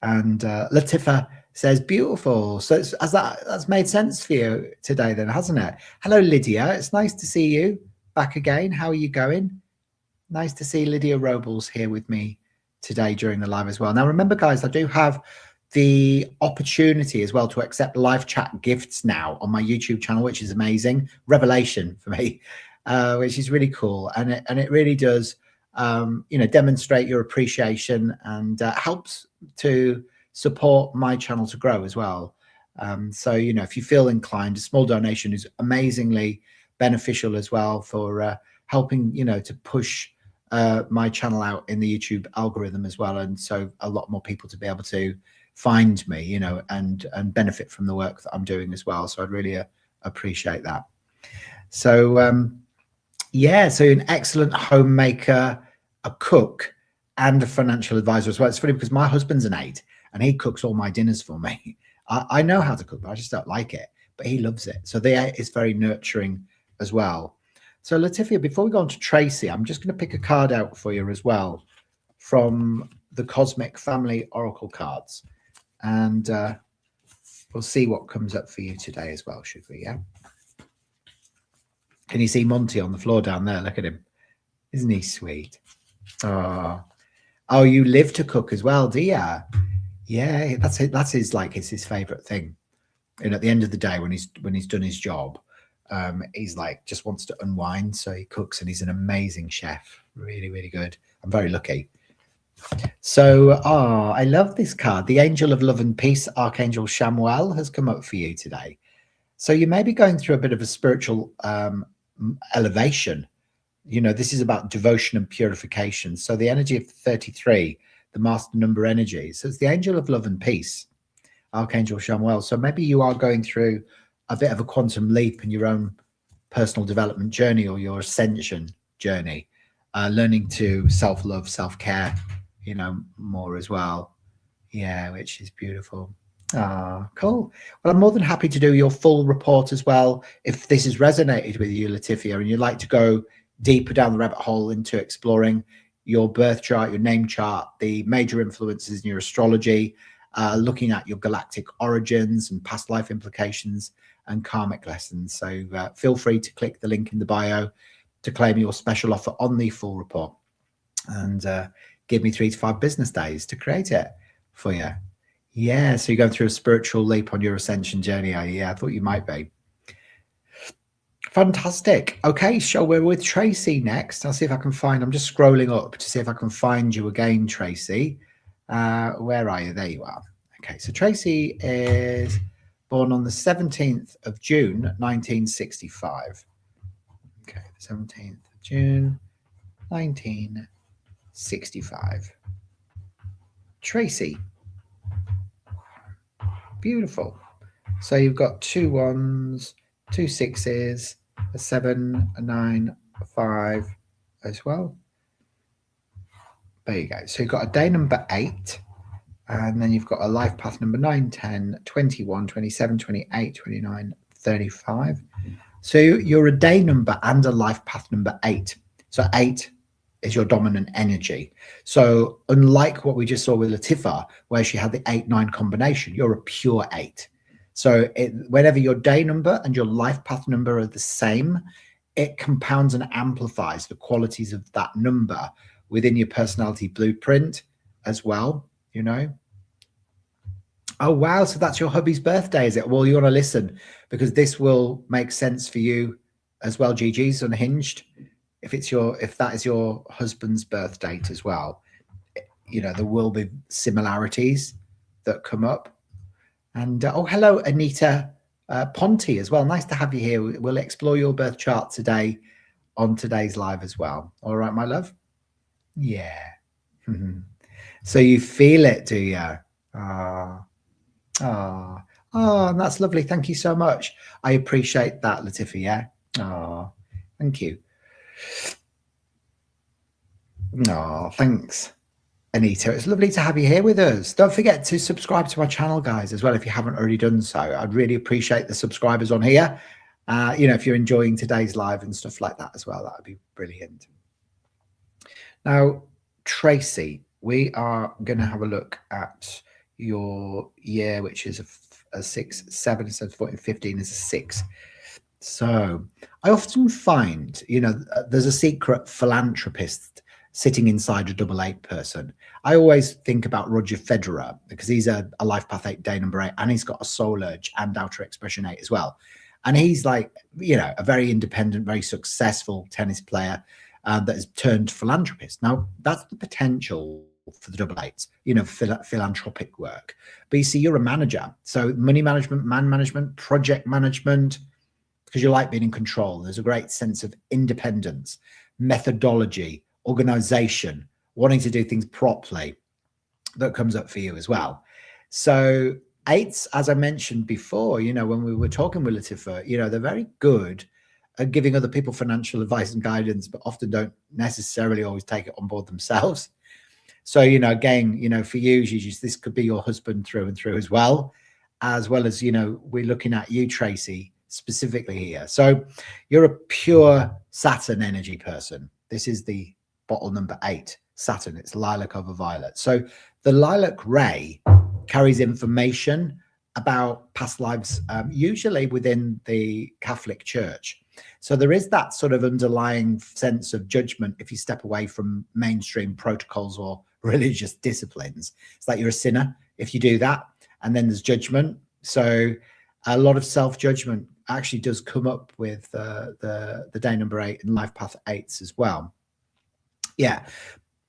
and Latifa says, beautiful. So that's made sense for you today then, hasn't it? Hello, Lydia. It's nice to see you back again. How are you going? Nice to see Lydia Robles here with me today during the live as well. Now, remember, guys, I do have the opportunity as well to accept live chat gifts now on my YouTube channel, which is amazing. Revelation for me, which is really cool. And it really does, you know, demonstrate your appreciation and helps to support my channel to grow as well. So, you know, if you feel inclined, a small donation is amazingly beneficial as well for helping, you know, to push my channel out in the YouTube algorithm as well. And so a lot more people to be able to find me, you know, and benefit from the work that I'm doing as well. So I'd really appreciate that. So, yeah, so an excellent homemaker, a cook, and a financial advisor as well. It's funny because my husband's an 8 and he cooks all my dinners for me. I know how to cook, but I just don't like it, but he loves it. So the 8 is very nurturing as well. So Latifia, before we go on to Tracy, I'm just going to pick a card out for you as well from the Cosmic Family Oracle cards. And we'll see what comes up for you today as well, should we? Yeah. Can you see Monty on the floor down there? Look at him. Isn't he sweet? Oh, you live to cook as well, do you? Yeah, that's it. That's his, like, it's his favorite thing. And at the end of the day, when he's done his job, he's like, just wants to unwind. So he cooks, and he's an amazing chef. Really, really good. I'm very lucky. So, I love this card. The Angel of Love and Peace, Archangel Shamuel, has come up for you today. So you may be going through a bit of a spiritual elevation. You know, this is about devotion and purification. So the energy of 33, the master number energy. So it's the angel of love and peace, Archangel Chamuel. So maybe you are going through a bit of a quantum leap in your own personal development journey or your ascension journey, learning to self-love, self-care, you know, more as well. Yeah, which is beautiful. Ah, cool. Well, I'm more than happy to do your full report as well. If this has resonated with you, Latifia, and you'd like to go deeper down the rabbit hole into exploring your birth chart, your name chart, the major influences in your astrology, looking at your galactic origins and past life implications and karmic lessons. So feel free to click the link in the bio to claim your special offer on the full report, and give me 3 to 5 business days to create it for you. Yeah, so you're going through a spiritual leap on your ascension journey, are you? Yeah, I thought you might be. Fantastic. Okay, so we're with Tracy next. I'll see if I can find, I'm just scrolling up to see if I can find you again, Tracy. Where are you? There you are. Okay, so Tracy is born on the 17th of June, 1965. Okay, 17th of June, 1965. Tracy. Beautiful. So you've got 2 1s, 2 6s, a 7, a 9, a 5 as well. There you go. So you've got a day number 8, and then you've got a life path number 9, 10, 21, 27, 28, 29, 35. So you're a day number and a life path number 8. So 8 is your dominant energy. So unlike what we just saw with Latifah, where she had the 8-9 combination, you're a pure 8. So whenever your day number and your life path number are the same, it compounds and amplifies the qualities of that number within your personality blueprint as well, you know. Oh, wow. So that's your hubby's birthday, is it? Well, you want to listen, because this will make sense for you as well, GG's Unhinged. If that is your husband's birth date as well, you know, there will be similarities that come up. And oh, hello, Anita Ponte as well. Nice to have you here. We'll explore your birth chart today on today's live as well. All right, my love. Yeah. So you feel it, do you? Oh, that's lovely. Thank you so much. I appreciate that, Latifah. Yeah. Oh, thank you. No, thanks, Anita. It's lovely to have you here with us. Don't forget to subscribe to my channel, guys, as well, if you haven't already done so. I'd really appreciate the subscribers on here. You know, if you're enjoying today's live and stuff like that as well, that would be brilliant. Now, Tracy, we are going to have a look at your year, which is a 6, 7 instead of 14, 15 is a 6. So I often find, you know, there's a secret philanthropist sitting inside a 8 person. I always think about Roger Federer, because he's a life path 8, day number 8, and he's got a soul urge and outer expression 8 as well. And he's like, you know, a very independent, very successful tennis player that has turned philanthropist. Now, that's the potential for the 8s, you know, philanthropic work. But you see, you're a manager. So money management, man management, project management, because you like being in control. There's a great sense of independence, methodology, organization, wanting to do things properly that comes up for you as well. So 8s, as I mentioned before, you know, when we were talking with Latifah, you know, they're very good at giving other people financial advice and guidance, but often don't necessarily always take it on board themselves. So, you know, again, you know, for you, this could be your husband through and through as well as, you know, we're looking at you, Tracy, specifically here. So you're a pure Saturn energy person. This is the bottle number 8, Saturn. It's lilac over violet. So the lilac ray carries information about past lives, usually within the Catholic Church. So there is that sort of underlying sense of judgment if you step away from mainstream protocols or religious disciplines. It's like you're a sinner if you do that. And then there's judgment. So a lot of self-judgment actually does come up with the day number 8 and life path 8s as well. Yeah,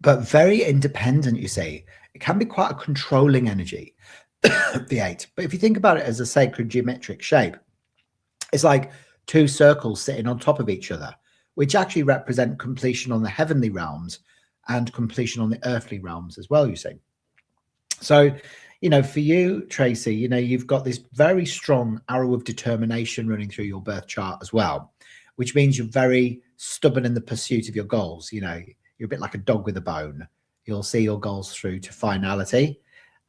but very independent, you see. It can be quite a controlling energy, the 8. But if you think about it as a sacred geometric shape, it's like 2 circles sitting on top of each other, which actually represent completion on the heavenly realms and completion on the earthly realms as well, you see. So, for you, Tracy, you've got this very strong arrow of determination running through your birth chart as well, which means you're very stubborn in the pursuit of your goals. You're a bit like a dog with a bone. You'll see your goals through to finality.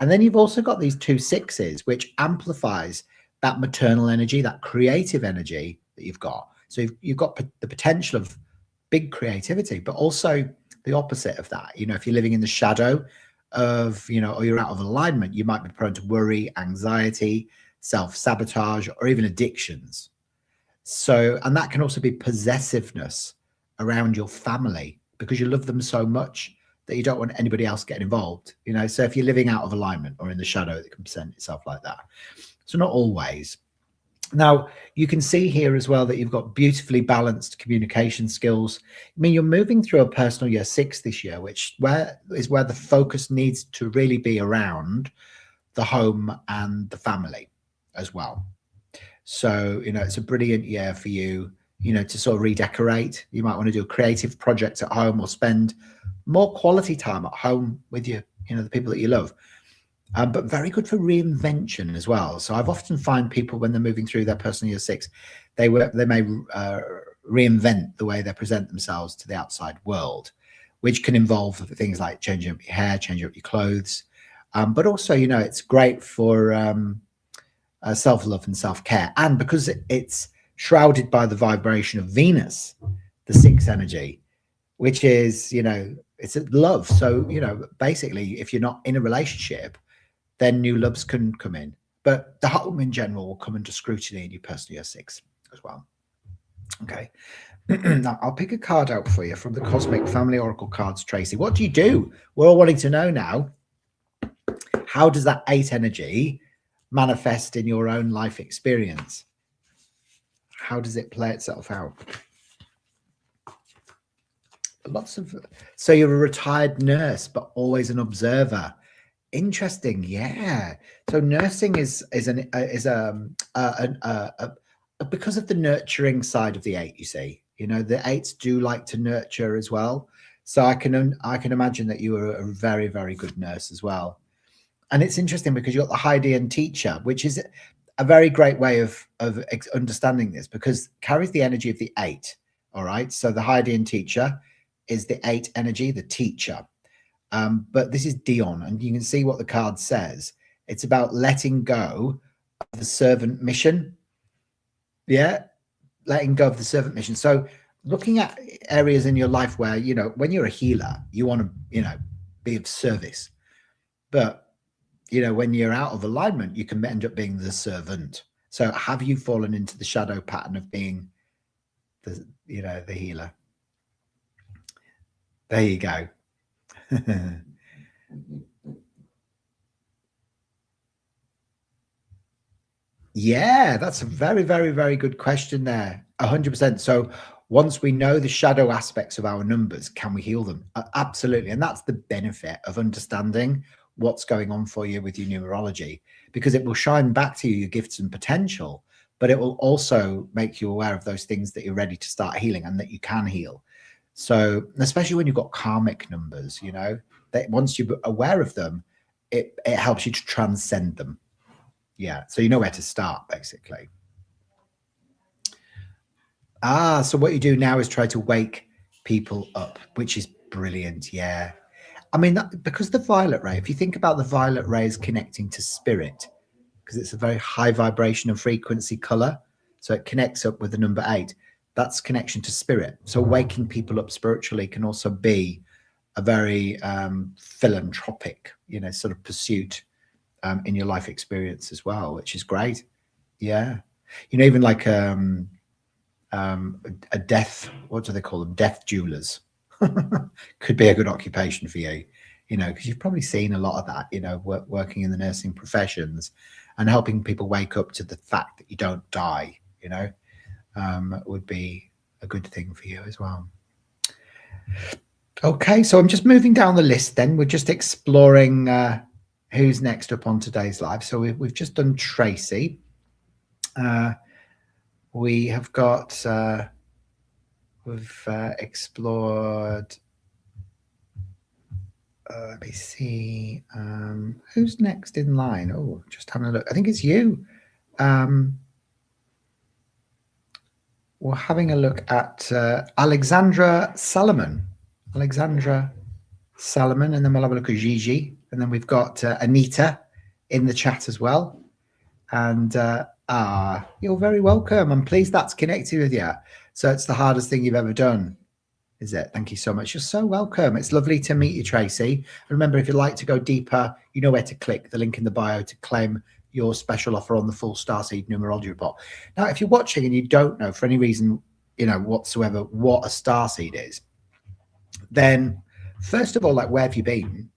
And then you've also got these 2 6s, which amplifies that maternal energy, that creative energy that you've got. So you've got the potential of big creativity, but also the opposite of that. If you're living in the shadow of, or you're out of alignment, you might be prone to worry, anxiety, self-sabotage, or even addictions. So, and that can also be possessiveness around your family because you love them so much that you don't want anybody else getting involved. So if you're living out of alignment or in the shadow, it can present itself like that. So not always. Now, you can see here as well that you've got beautifully balanced communication skills. I mean, you're moving through a personal year 6 this year, which is where the focus needs to really be around the home and the family as well. So, it's a brilliant year for you, to sort of redecorate. You might want to do a creative project at home or spend more quality time at home with the people that you love. But very good for reinvention as well. So I've often find people when they're moving through their personal year 6, they may reinvent the way they present themselves to the outside world, which can involve things like changing up your hair, changing up your clothes. But also, it's great for self-love and self-care. And because it's shrouded by the vibration of Venus, the 6 energy, which is, it's love. So, basically, if you're not in a relationship, then new loves can come in. But the home in general will come under scrutiny in your personal year 6 as well. Okay. Now, I'll pick a card out for you from the Cosmic Family Oracle cards, Tracy. What do you do? We're all wanting to know now. How does that 8 energy manifest in your own life experience? How does it play itself out? So you're a retired nurse, but always an observer. Interesting. Yeah. So nursing is because of the nurturing side of the 8, you see, the 8s do like to nurture as well. So I can imagine that you are a very, very good nurse as well. And it's interesting because you've got the Hayden teacher, which is a very great way of understanding this because carries the energy of the 8. All right. So the Hayden teacher is the 8 energy, the teacher. But this is Dion, and you can see what the card says. It's about letting go of the servant mission. Yeah, letting go of the servant mission. So looking at areas in your life where, when you're a healer, you want to, be of service. But, when you're out of alignment, you can end up being the servant. So have you fallen into the shadow pattern of being the healer? There you go. Yeah, that's a very, very, very good question there. 100%. So once we know the shadow aspects of our numbers, can we heal them? Absolutely. And that's the benefit of understanding what's going on for you with your numerology, because it will shine back to you your gifts and potential, but it will also make you aware of those things that you're ready to start healing and that you can heal. So especially when you've got karmic numbers, that once you're aware of them, it helps you to transcend them. Yeah, so you know where to start, basically. So what you do now is try to wake people up, which is brilliant. Yeah. I mean, because the violet ray, if you think about the violet ray as connecting to spirit, because it's a very high vibration and frequency color, so it connects up with the number 8. That's connection to spirit. So waking people up spiritually can also be a very philanthropic, sort of pursuit in your life experience as well, which is great. Yeah. Even like a death, what do they call them? Death jewelers could be a good occupation for you, because you've probably seen a lot of that, working in the nursing professions and helping people wake up to the fact that you don't die, would be a good thing for you as well. Okay, so I'm just moving down the list then. We're just exploring who's next up on today's live. So we've just done Tracy. We have got, we've explored let me see. Who's next in line? Oh, just having a look. I think it's you. We're having a look at Alexandra Salomon. Alexandra Salomon, and then we'll have a look at Gigi, and then we've got Anita in the chat as well. And you're very welcome. I'm pleased that's connected with you. So it's the hardest thing you've ever done, is it? Thank you so much. You're so welcome. It's lovely to meet you, Tracy. And remember, if you'd like to go deeper, you know where to click, the link in the bio to claim your special offer on the full Starseed Numerology report. Now, if you're watching and you don't know for any reason, whatsoever, what a Starseed is, then first of all, like, where have you been?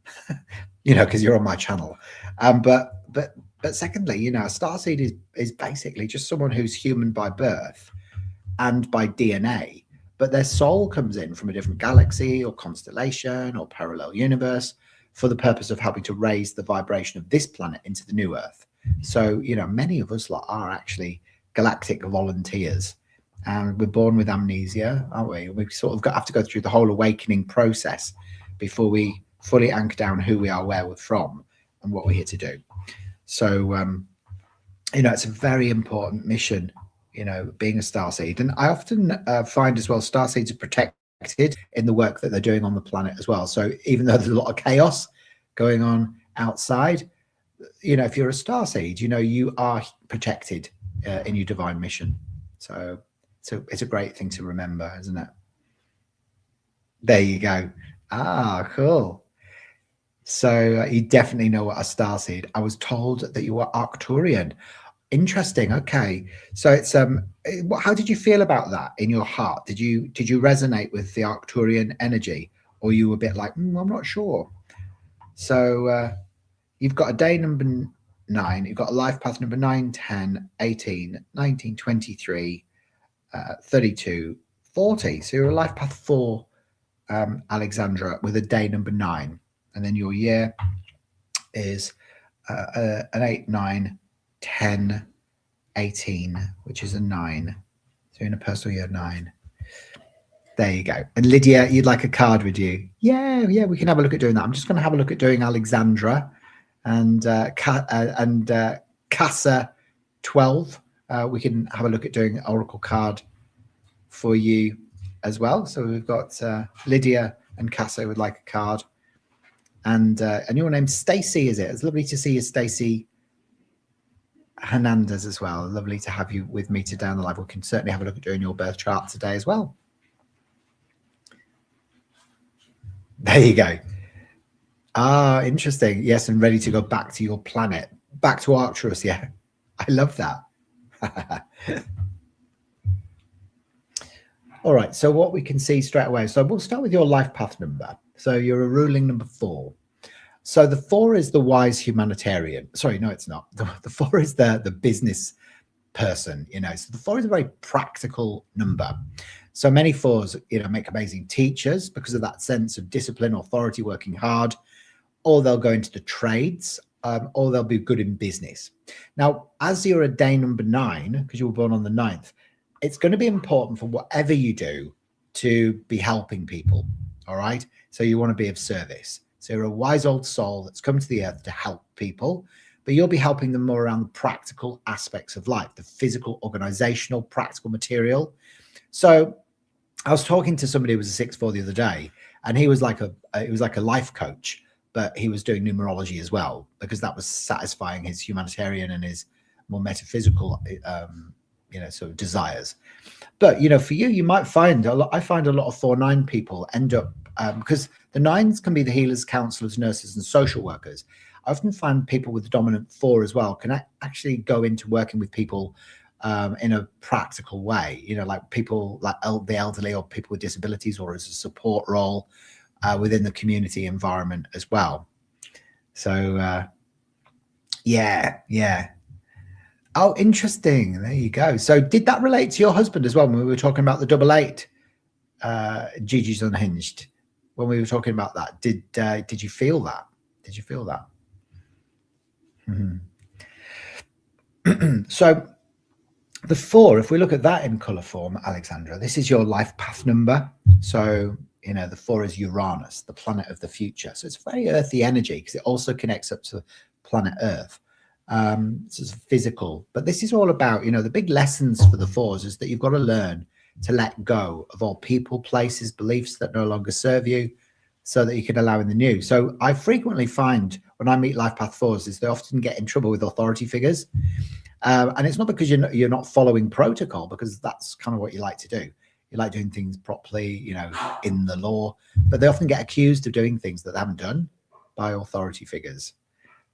Because you're on my channel. But secondly, a Starseed is basically just someone who's human by birth and by DNA, but their soul comes in from a different galaxy or constellation or parallel universe for the purpose of helping to raise the vibration of this planet into the new Earth. So, many of us are actually galactic volunteers, and we're born with amnesia, aren't we? We sort of have to go through the whole awakening process before we fully anchor down who we are, where we're from, and what we're here to do. So, it's a very important mission, being a Starseed. And I often find as well, Starseeds are protected in the work that they're doing on the planet as well. So even though there's a lot of chaos going on outside, if you're a Starseed, you are protected in your divine mission. So it's a great thing to remember, isn't it? There you go. Cool. So you definitely know what a Starseed. I was told that you were Arcturian. Interesting. Okay. So it's how did you feel about that in your heart? Did you resonate with the Arcturian energy, or you were a bit like, I'm not sure? So you've got a day number 9, you've got a life path number 9, 10, 18, 19, 23, 32, 40. So you're a life path 4, Alexandra, with a day number 9. And then your year is an 8, 9, 10, 18, which is a 9. So you're in a personal year 9. There you go. And Lydia, you'd like a card, would you? Yeah, we can have a look at doing that. I'm just going to have a look at doing Alexandra and Casa 12. We can have a look at doing Oracle card for you as well. So we've got Lydia and Casa would like a card. And your name's Stacey, is it? It's lovely to see you, Stacey Hernandez, as well. Lovely to have you with me today on the live. We can certainly have a look at doing your birth chart today as well. There you go. Interesting. Yes, and ready to go back to your planet, back to Arcturus. Yeah, I love that. All right, so what we can see straight away. So we'll start with your life path number. So you're a ruling number 4. So the 4 is the wise humanitarian. Sorry, no, it's not. The 4 is the business person, So the 4 is a very practical number. So many 4s, make amazing teachers because of that sense of discipline, authority, working hard, or they'll go into the trades, or they'll be good in business. Now, as you're a day number 9, because you were born on the 9th, it's going to be important for whatever you do to be helping people. All right. So you want to be of service. So you're a wise old soul that's come to the earth to help people, but you'll be helping them more around the practical aspects of life, the physical, organizational, practical material. So I was talking to somebody who was a 6-4 the other day, and he was like a life coach, but he was doing numerology as well, because that was satisfying his humanitarian and his more metaphysical, sort of desires. But, for you, you might find I find a lot of 4-9 people end up, because the 9s can be the healers, counselors, nurses, and social workers. I often find people with the dominant 4 as well can actually go into working with people in a practical way, like people like the elderly or people with disabilities, or as a support role within the community environment as well. So, yeah. Oh, interesting. There you go. So did that relate to your husband as well when we were talking about the 88? Gigi's Unhinged. When we were talking about that, did you feel that? Did you feel that? Mm-hmm. So the 4, if we look at that in color form, Alexandra, this is your life path number. So the 4 is Uranus, the planet of the future. So it's very earthy energy because it also connects up to planet Earth. So it's physical, but this is all about, the big lessons for the 4s is that you've got to learn to let go of all people, places, beliefs that no longer serve you, so that you can allow in the new. So I frequently find when I meet life path 4s is they often get in trouble with authority figures. And it's not because you're not following protocol, because that's kind of what you like to do. You like doing things properly, in the law, but they often get accused of doing things that they haven't done by authority figures.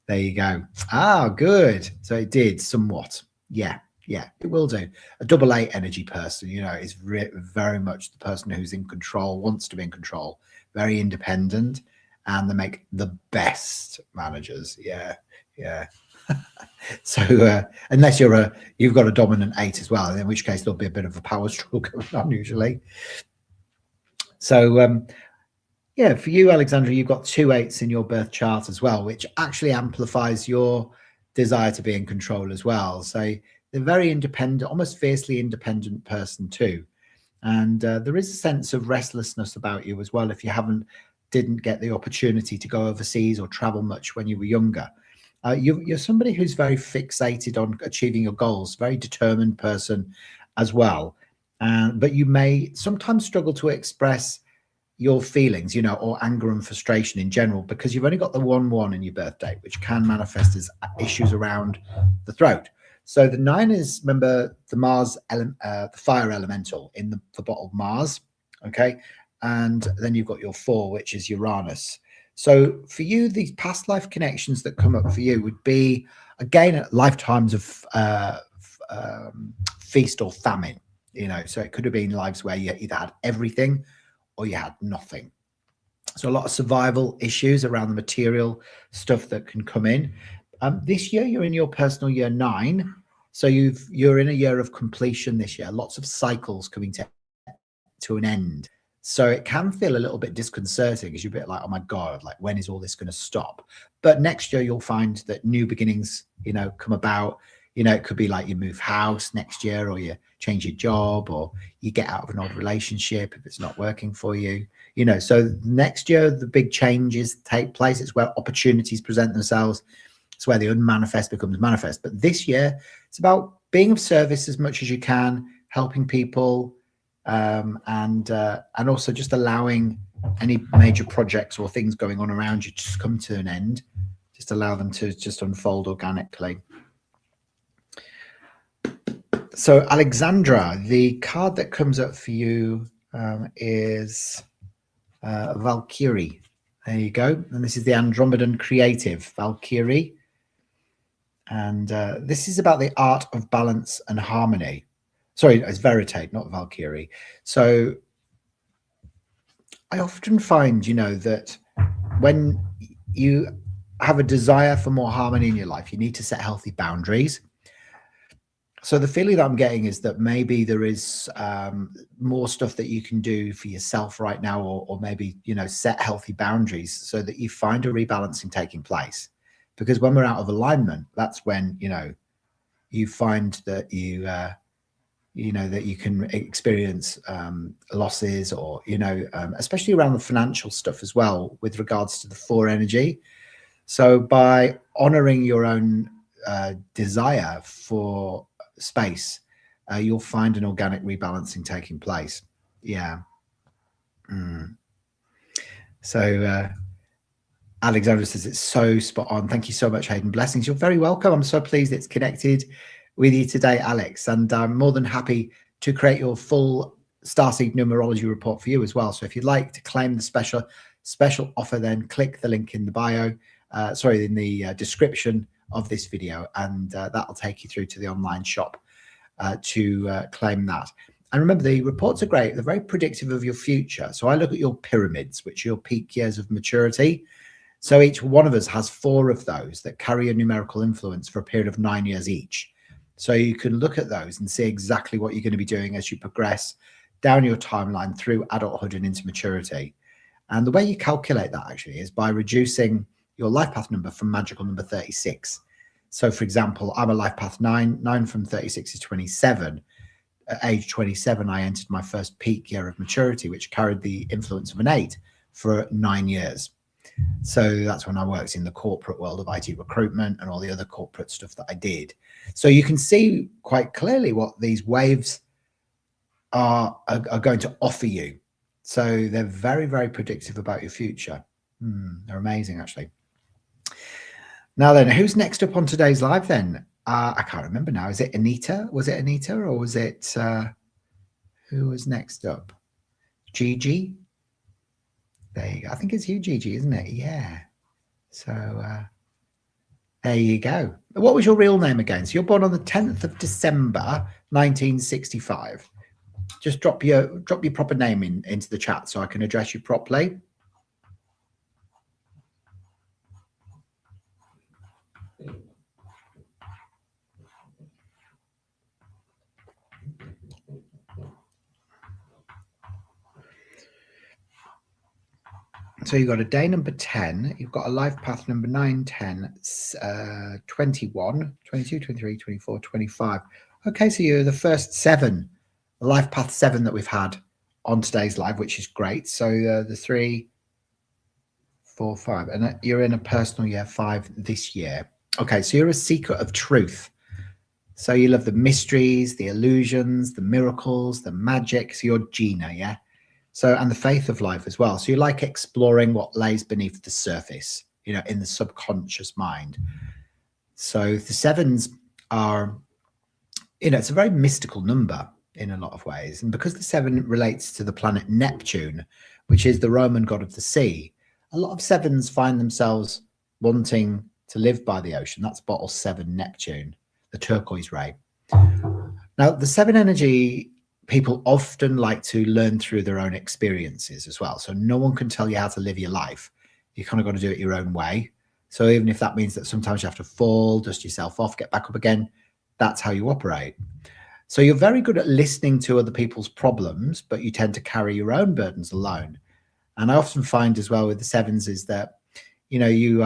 There you go. Ah, good. So it did somewhat. Yeah, it will do. A double 8 energy person, is very much the person who's in control, wants to be in control, very independent, and they make the best managers. Yeah. So unless you've got a dominant 8 as well, in which case there'll be a bit of a power struggle going on usually. So yeah, for you, Alexandra, you've got 2 8s in your birth chart as well, which actually amplifies your desire to be in control as well. So they're very independent, almost fiercely independent person too. And there is a sense of restlessness about you as well if you didn't get the opportunity to go overseas or travel much when you were younger. You're somebody who's very fixated on achieving your goals, very determined person as well. But you may sometimes struggle to express your feelings, or anger and frustration in general, because you've only got the 1-1 in your birth date, which can manifest as issues around the throat. So the 9 is, remember, the Mars, the fire elemental in the bottle of Mars, okay? And then you've got your 4, which is Uranus. So for you, these past life connections that come up for you would be, again, lifetimes of feast or famine, so it could have been lives where you either had everything or you had nothing. So a lot of survival issues around the material stuff that can come in. This year, you're in your personal year 9. So you're in a year of completion this year, lots of cycles coming to an end. So it can feel a little bit disconcerting because you're a bit like, oh my God, like when is all this going to stop? But next year, you'll find that new beginnings, come about. It could be like you move house next year, or you change your job, or you get out of an old relationship if it's not working for you. So next year, the big changes take place. It's where opportunities present themselves. It's where the unmanifest becomes manifest. But this year, it's about being of service as much as you can, helping people, and also just allowing any major projects or things going on around you to just come to an end. Just allow them to just unfold organically. So Alexandra, the card that comes up for you is Valkyrie. There you go. And this is the Andromedan creative, Valkyrie. And this is about the art of balance and harmony. Sorry, it's Veritate, not Valkyrie. So I often find, that when you have a desire for more harmony in your life, you need to set healthy boundaries. So the feeling that I'm getting is that maybe there is more stuff that you can do for yourself right now, or maybe, set healthy boundaries so that you find a rebalancing taking place. Because when we're out of alignment, that's when, you find that that you can experience losses, or, especially around the financial stuff as well, with regards to the 4 energy. So by honoring your own desire for space, you'll find an organic rebalancing taking place. Yeah. So Alexandra says it's so spot on. Thank you so much, Hayden. Blessings. You're very welcome. I'm so pleased it's connected with you today, Alex, and I'm more than happy to create your full Starseed Numerology report for you as well. So if you'd like to claim the special offer, then click the link in the bio, in the description of this video, and that'll take you through to the online shop to claim that. And remember, the reports are great. They're very predictive of your future. So I look at your pyramids, which are your peak years of maturity. So each one of us has 4 of those that carry a numerical influence for a period of 9 years each. So you can look at those and see exactly what you're going to be doing as you progress down your timeline through adulthood and into maturity. And the way you calculate that actually is by reducing your life path number from magical number 36. So for example, I'm a life path 9 from 36 is 27. at age 27, I entered my first peak year of maturity, which carried the influence of an 8 for 9 years. So that's when I worked in the corporate world of IT recruitment and all the other corporate stuff that I did. So you can see quite clearly what these waves are going to offer you. So they're very, very predictive about your future. They're amazing, actually. Now then, who's next up on today's live then? I can't remember now. Is it Anita? Was it Anita, or was it who was next up? Gigi? There you go. I think it's you, Gigi, isn't it? Yeah. So there you go. What was your real name again? So you're born on the 10th of December, 1965. Just drop your proper name into the chat so I can address you properly. So you've got a day number 10, you've got a life path number 9, 10, 21, 22, 23, 24, 25. Okay, so you're the first 7, life path 7 that we've had on today's live, which is great. So the 3, 4, 5, and you're in a personal year 5 this year. Okay, so you're a seeker of truth. So you love the mysteries, the illusions, the miracles, the magic. So you're Gina, yeah? So, and the faith of life as well. So you like exploring what lays beneath the surface, you know, in the subconscious mind. So the 7s are, you know, it's a very mystical number in a lot of ways. And because the 7 relates to the planet Neptune, which is the Roman god of the sea, a lot of 7s find themselves wanting to live by the ocean. That's bottle 7 Neptune, the turquoise ray. Now, the 7 energy, people often like to learn through their own experiences as well. So no one can tell you how to live your life. You kind of got to do it your own way. So even if that means that sometimes you have to fall, dust yourself off, get back up again, that's how you operate. So you're very good at listening to other people's problems, but you tend to carry your own burdens alone. And I often find as well with the 7s is that, you know, you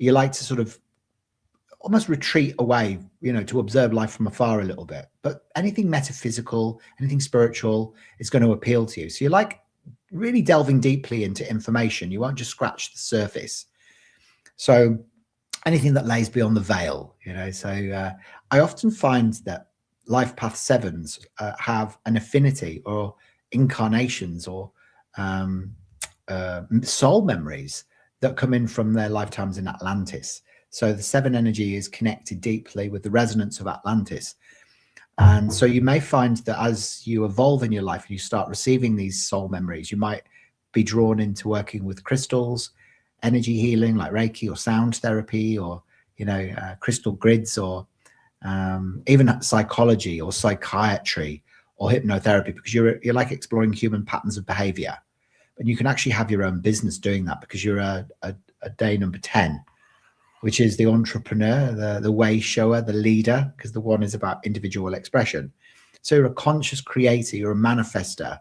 like to sort of almost retreat away, you know, to observe life from afar a little bit. But anything metaphysical, anything spiritual is going to appeal to you. So you like really delving deeply into information. You won't just scratch the surface. So anything that lays beyond the veil, you know. So I often find that life path 7s have an affinity or incarnations or soul memories that come in from their lifetimes in Atlantis. So the 7 energy is connected deeply with the resonance of Atlantis. And so you may find that as you evolve in your life and you start receiving these soul memories, you might be drawn into working with crystals, energy healing like Reiki or sound therapy, or, you know, crystal grids, or even psychology or psychiatry or hypnotherapy, because you're like exploring human patterns of behavior. And you can actually have your own business doing that because you're a day number 10. Which is the entrepreneur, the way shower, the leader, because the 1 is about individual expression. So you're a conscious creator, you're a manifester,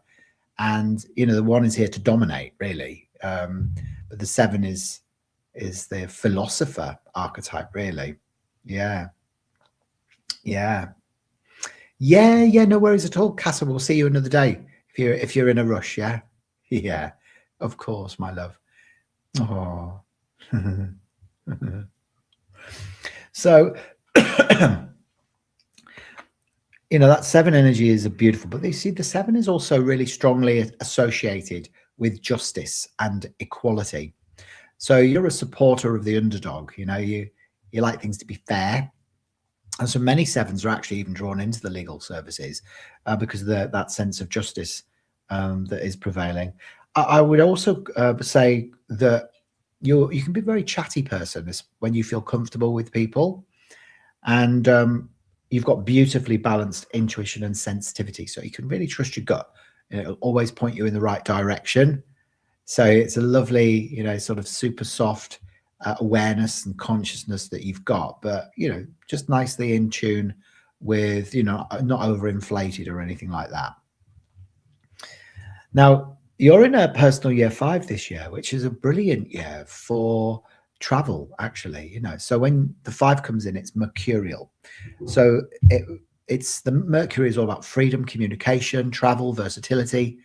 and, you know, the 1 is here to dominate, really. But the 7 is the philosopher archetype, really. Yeah. No worries at all, Casa. We'll see you another day if you're in a rush. Yeah, of course, my love. Oh. So, you know, that 7 energy is a beautiful, but you see the 7 is also really strongly associated with justice and equality. So you're a supporter of the underdog, you know, you like things to be fair. And so many 7s are actually even drawn into the legal services because of that sense of justice that is prevailing. I would also say that you can be a very chatty person when you feel comfortable with people, and you've got beautifully balanced intuition and sensitivity, so you can really trust your gut. It'll always point you in the right direction. So it's a lovely, you know, sort of super soft awareness and consciousness that you've got, but, you know, just nicely in tune with, you know, not overinflated or anything like that. Now, you're in a personal year 5 this year, which is a brilliant year for travel, actually, you know. So when the 5 comes in, it's mercurial. So it's the Mercury is all about freedom, communication, travel, versatility.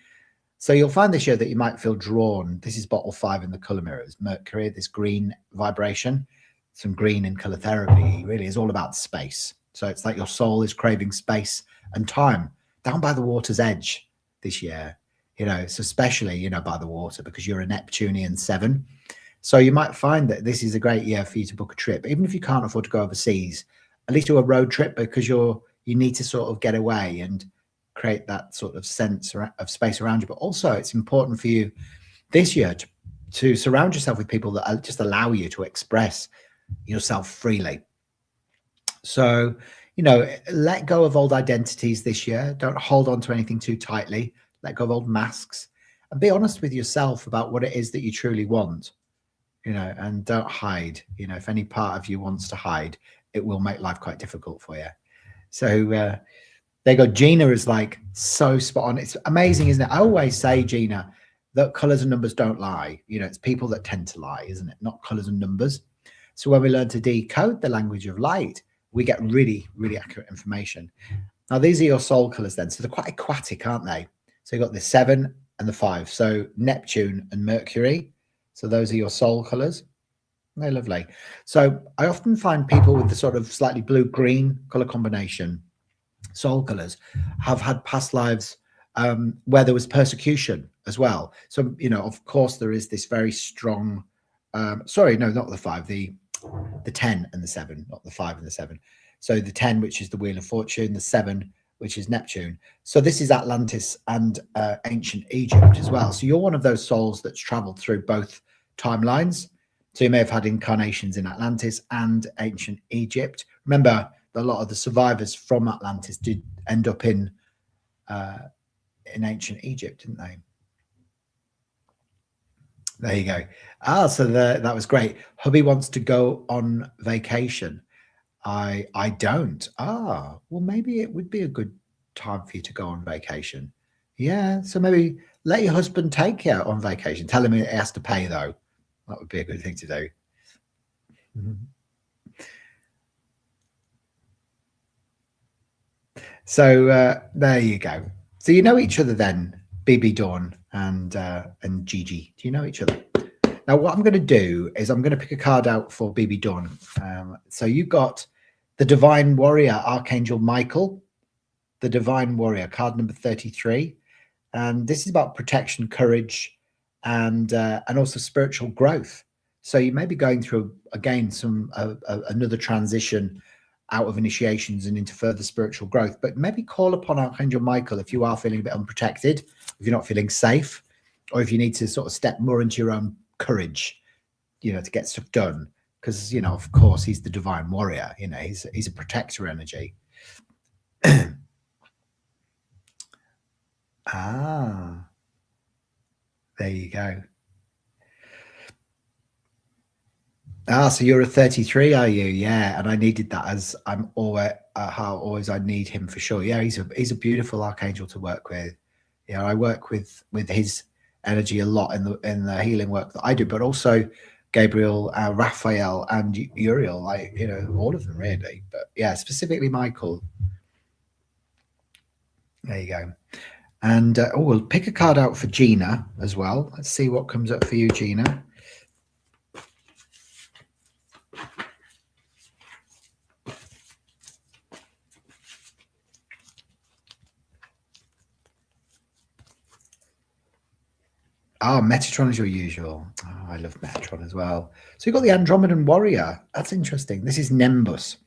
So you'll find this year that you might feel drawn. This is bottle 5 in the color mirrors. Mercury, this green vibration, some green in color therapy, really is all about space. So it's like your soul is craving space and time down by the water's edge this year. It's especially, by the water because you're a Neptunian 7. So you might find that this is a great year for you to book a trip, even if you can't afford to go overseas, at least do a road trip because you need to sort of get away and create that sort of sense of space around you. But also it's important for you this year to surround yourself with people that just allow you to express yourself freely. So, let go of old identities this year. Don't hold on to anything too tightly. Let go of old masks and be honest with yourself about what it is that you truly want, and don't hide. If any part of you wants to hide, it will make life quite difficult for you. So there you go. Gina is like so spot on. It's amazing, isn't it? I always say, Gina, that colors and numbers don't lie. It's people that tend to lie, isn't it? Not colors and numbers. So when we learn to decode the language of light, we get really, really accurate information. Now, these are your soul colors then. So they're quite aquatic, aren't they? So you've got the 7 and the 5. So Neptune and Mercury. So those are your soul colors. They're lovely. So I often find people with the sort of slightly blue-green color combination, soul colors, have had past lives where there was persecution as well. So, of course, there is this very strong, sorry, no, not the 5, the 10 and the 7, not the 5 and the 7. So the 10, which is the Wheel of Fortune, the 7, which is Neptune. So this is Atlantis and ancient Egypt as well. So you're one of those souls that's traveled through both timelines. So you may have had incarnations in Atlantis and ancient Egypt. Remember, a lot of the survivors from Atlantis did end up in ancient Egypt, didn't they? There you go. So that was great. Hubby wants to go on vacation. I don't. Well, maybe it would be a good time for you to go on vacation. Yeah, so maybe let your husband take you on vacation. Tell him he has to pay, though. That would be a good thing to do. So there you go. So you know each other then, BB Dawn and Gigi. Do you know each other? Now, what I'm going to do is I'm going to pick a card out for BB Dawn. So you've got the Divine Warrior, Archangel Michael, the Divine Warrior, card number 33. And this is about protection, courage, and also spiritual growth. So you may be going through, again, another transition out of initiations and into further spiritual growth. But maybe call upon Archangel Michael if you are feeling a bit unprotected, if you're not feeling safe, or if you need to sort of step more into your own courage, to get stuff done. Because, of course, he's the Divine Warrior. He's a protector energy. There you go. So you're a 33, are you? Yeah, and I needed that, as I'm always I need him for sure. Yeah, he's a beautiful archangel to work with. I work with his energy a lot in the healing work that I do, but also Gabriel, Raphael, and Uriel. All of them really, but yeah, specifically Michael. There you go. And we'll pick a card out for Gina as well. Let's see what comes up for you, Gina. Metatron is your usual. I love Metatron as well. So you've got the Andromedan Warrior. That's interesting. This is Nimbus.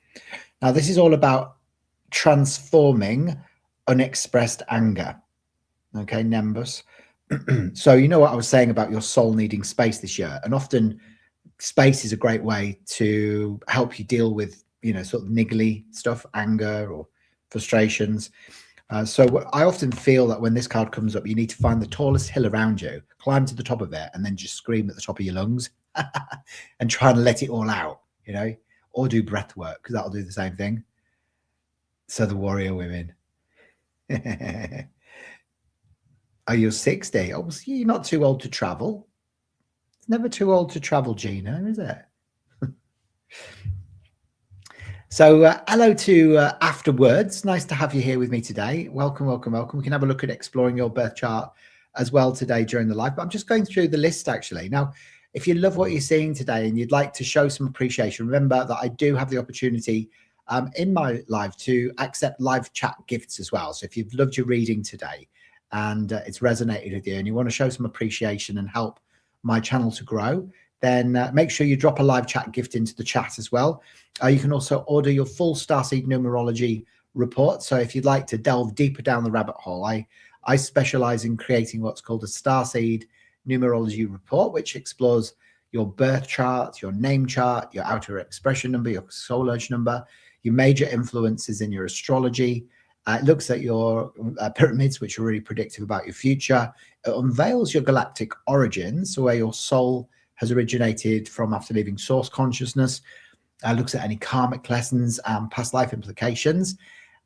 Now, this is all about transforming unexpressed anger. Okay, Nimbus. So you know what I was saying about your soul needing space this year, and often space is a great way to help you deal with sort of niggly stuff, anger or frustrations. So I often feel that when this card comes up, you need to find the tallest hill around you, climb to the top of it, and then just scream at the top of your lungs and try and let it all out, or do breath work, because that'll do the same thing. So the warrior women. Are you 60? Oh, you're not too old to travel. It's never too old to travel, Gina, is it? So hello to Afterwards. Nice to have you here with me today. Welcome, welcome, welcome. We can have a look at exploring your birth chart as well today during the live. But I'm just going through the list actually. Now, if you love what you're seeing today and you'd like to show some appreciation, remember that I do have the opportunity in my live to accept live chat gifts as well. So if you've loved your reading today and it's resonated with you and you want to show some appreciation and help my channel to grow, then make sure you drop a live chat gift into the chat as well. You can also order your full Starseed Numerology report. So if you'd like to delve deeper down the rabbit hole, I specialize in creating what's called a Starseed Numerology report, which explores your birth chart, your name chart, your outer expression number, your soul urge number, your major influences in your astrology. It looks at your pyramids, which are really predictive about your future. It unveils your galactic origins, so where your soul has originated from after leaving source consciousness. Looks at any karmic lessons and past life implications.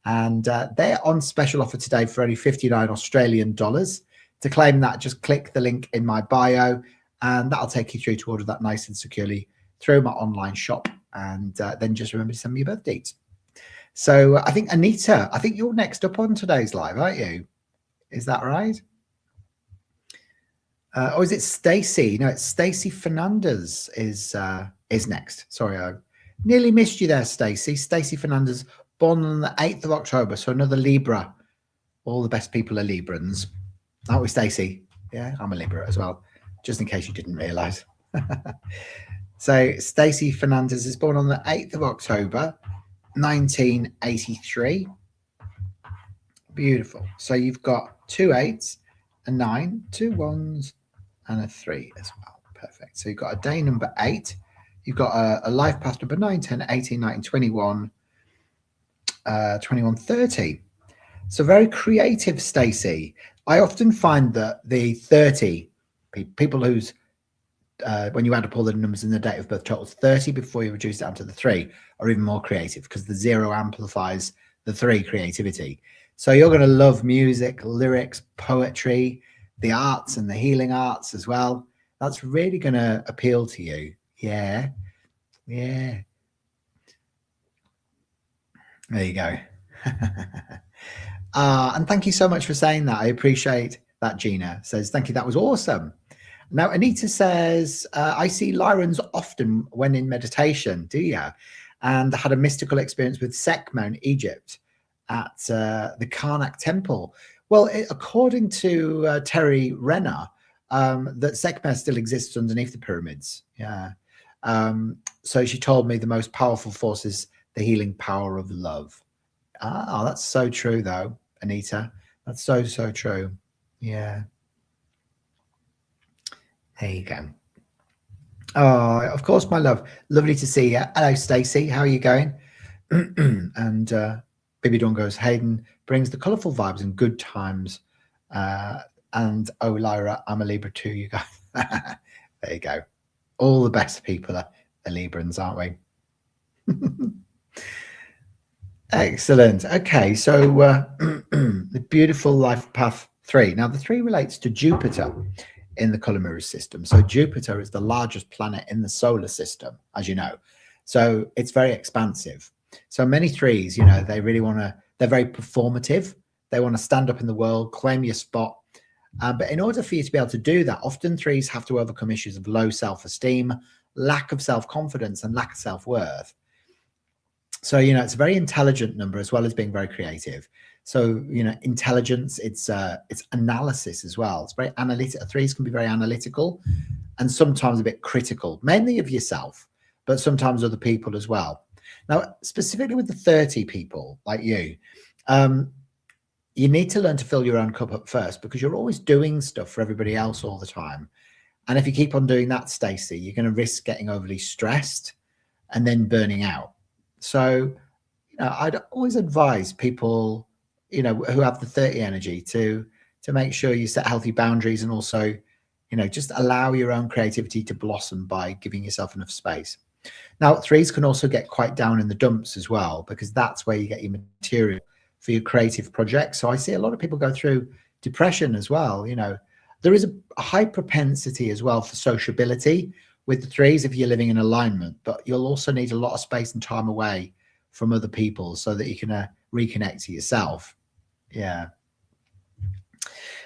And they're on special offer today for only 59 Australian dollars. To claim that, just click the link in my bio and that'll take you through to order that nice and securely through my online shop. And then just remember to send me your birth dates. So I think Anita, I think you're next up on today's live, aren't you? Is that right? Or is it Stacy? No, it's Stacy Fernandez is next. Sorry, I nearly missed you there, Stacy. Stacy Fernandez, born on the 8th of October, so another Libra. All the best people are Librans. Aren't we, Stacy? Yeah, I'm a Libra as well, just in case you didn't realise. So Stacy Fernandez is born on the 8th of October, 1983. Beautiful. So you've got 2 8s, a 9, 2 1s, and a 3 as well. Perfect. So you've got a day number 8. You've got a life path number 9, 10, 18, 19, 21, 21, 30. So very creative, Stacey. I often find that the 30 people whose, when you add up all the numbers in the date of birth totals 30 before you reduce it down to the 3, are even more creative because the 0 amplifies the 3 creativity. So you're going to love music, lyrics, poetry, the arts and the healing arts as well. That's really going to appeal to you. Yeah. Yeah. There you go. And thank you so much for saying that. I appreciate that. Gina says, thank you. That was awesome. Now, Anita says, I see Lyrans often when in meditation. Do you? And I had a mystical experience with Sekhmet in Egypt at the Karnak temple. Well, according to Terry Renner, that Sekhmet still exists underneath the pyramids. Yeah. So she told me the most powerful force is the healing power of love. Ah, that's so true, though, Anita. That's so, so true. Yeah. There you go. Oh, of course, my love. Lovely to see you. Hello, Stacey. How are you going? And Baby Dawn goes, Hayden brings the colourful vibes and good times. And oh, Lyra, I'm a Libra too, you guys. There you go. All the best people are Librans, aren't we? Excellent. Okay, so the beautiful life path 3. Now, the 3 relates to Jupiter in the colour mirror system. So Jupiter is the largest planet in the solar system, as you know. So it's very expansive. So many 3s, you know, they really want to, they're very performative. They want to stand up in the world, claim your spot. But in order for you to be able to do that, often 3s have to overcome issues of low self-esteem, lack of self-confidence, and lack of self-worth. So, you know, it's a very intelligent number as well as being very creative. So, you know, intelligence, it's analysis as well. It's very analytical. 3s can be very analytical and sometimes a bit critical, mainly of yourself, but sometimes other people as well. Now, specifically with the 30 people like you, you need to learn to fill your own cup up first because you're always doing stuff for everybody else all the time. And if you keep on doing that, Stacey, you're going to risk getting overly stressed and then burning out. So, you know, I'd always advise people, you know, who have the 30 energy to make sure you set healthy boundaries and also, you know, just allow your own creativity to blossom by giving yourself enough space. Now, 3s can also get quite down in the dumps as well, because that's where you get your material for your creative projects. So I see a lot of people go through depression as well. You know, there is a high propensity as well for sociability with the 3s if you're living in alignment, but you'll also need a lot of space and time away from other people so that you can reconnect to yourself. Yeah.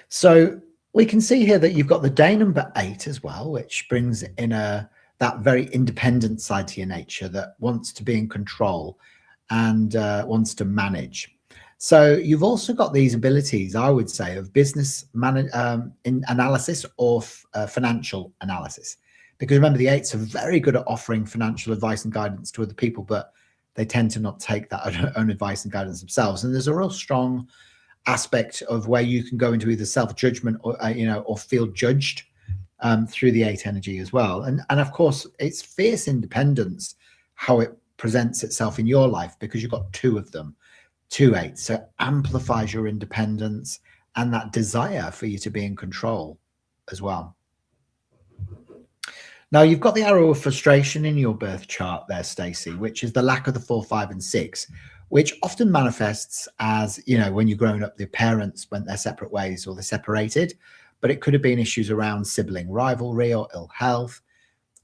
So we can see here that you've got the day number 8 as well, which brings in that very independent side to your nature that wants to be in control and wants to manage. So you've also got these abilities, I would say, of business in analysis or financial analysis. Because remember, the 8s are very good at offering financial advice and guidance to other people, but they tend to not take that own advice and guidance themselves. And there's a real strong aspect of where you can go into either self-judgment or or feel judged through the 8 energy as well. And of course, it's fierce independence, how it presents itself in your life, because you've got 2 of them, 2 8s. So it amplifies your independence and that desire for you to be in control as well. Now, you've got the arrow of frustration in your birth chart there, Stacey, which is the lack of the 4, 5, and 6, which often manifests as, when you're growing up, the parents went their separate ways or they separated, but it could have been issues around sibling rivalry or ill health,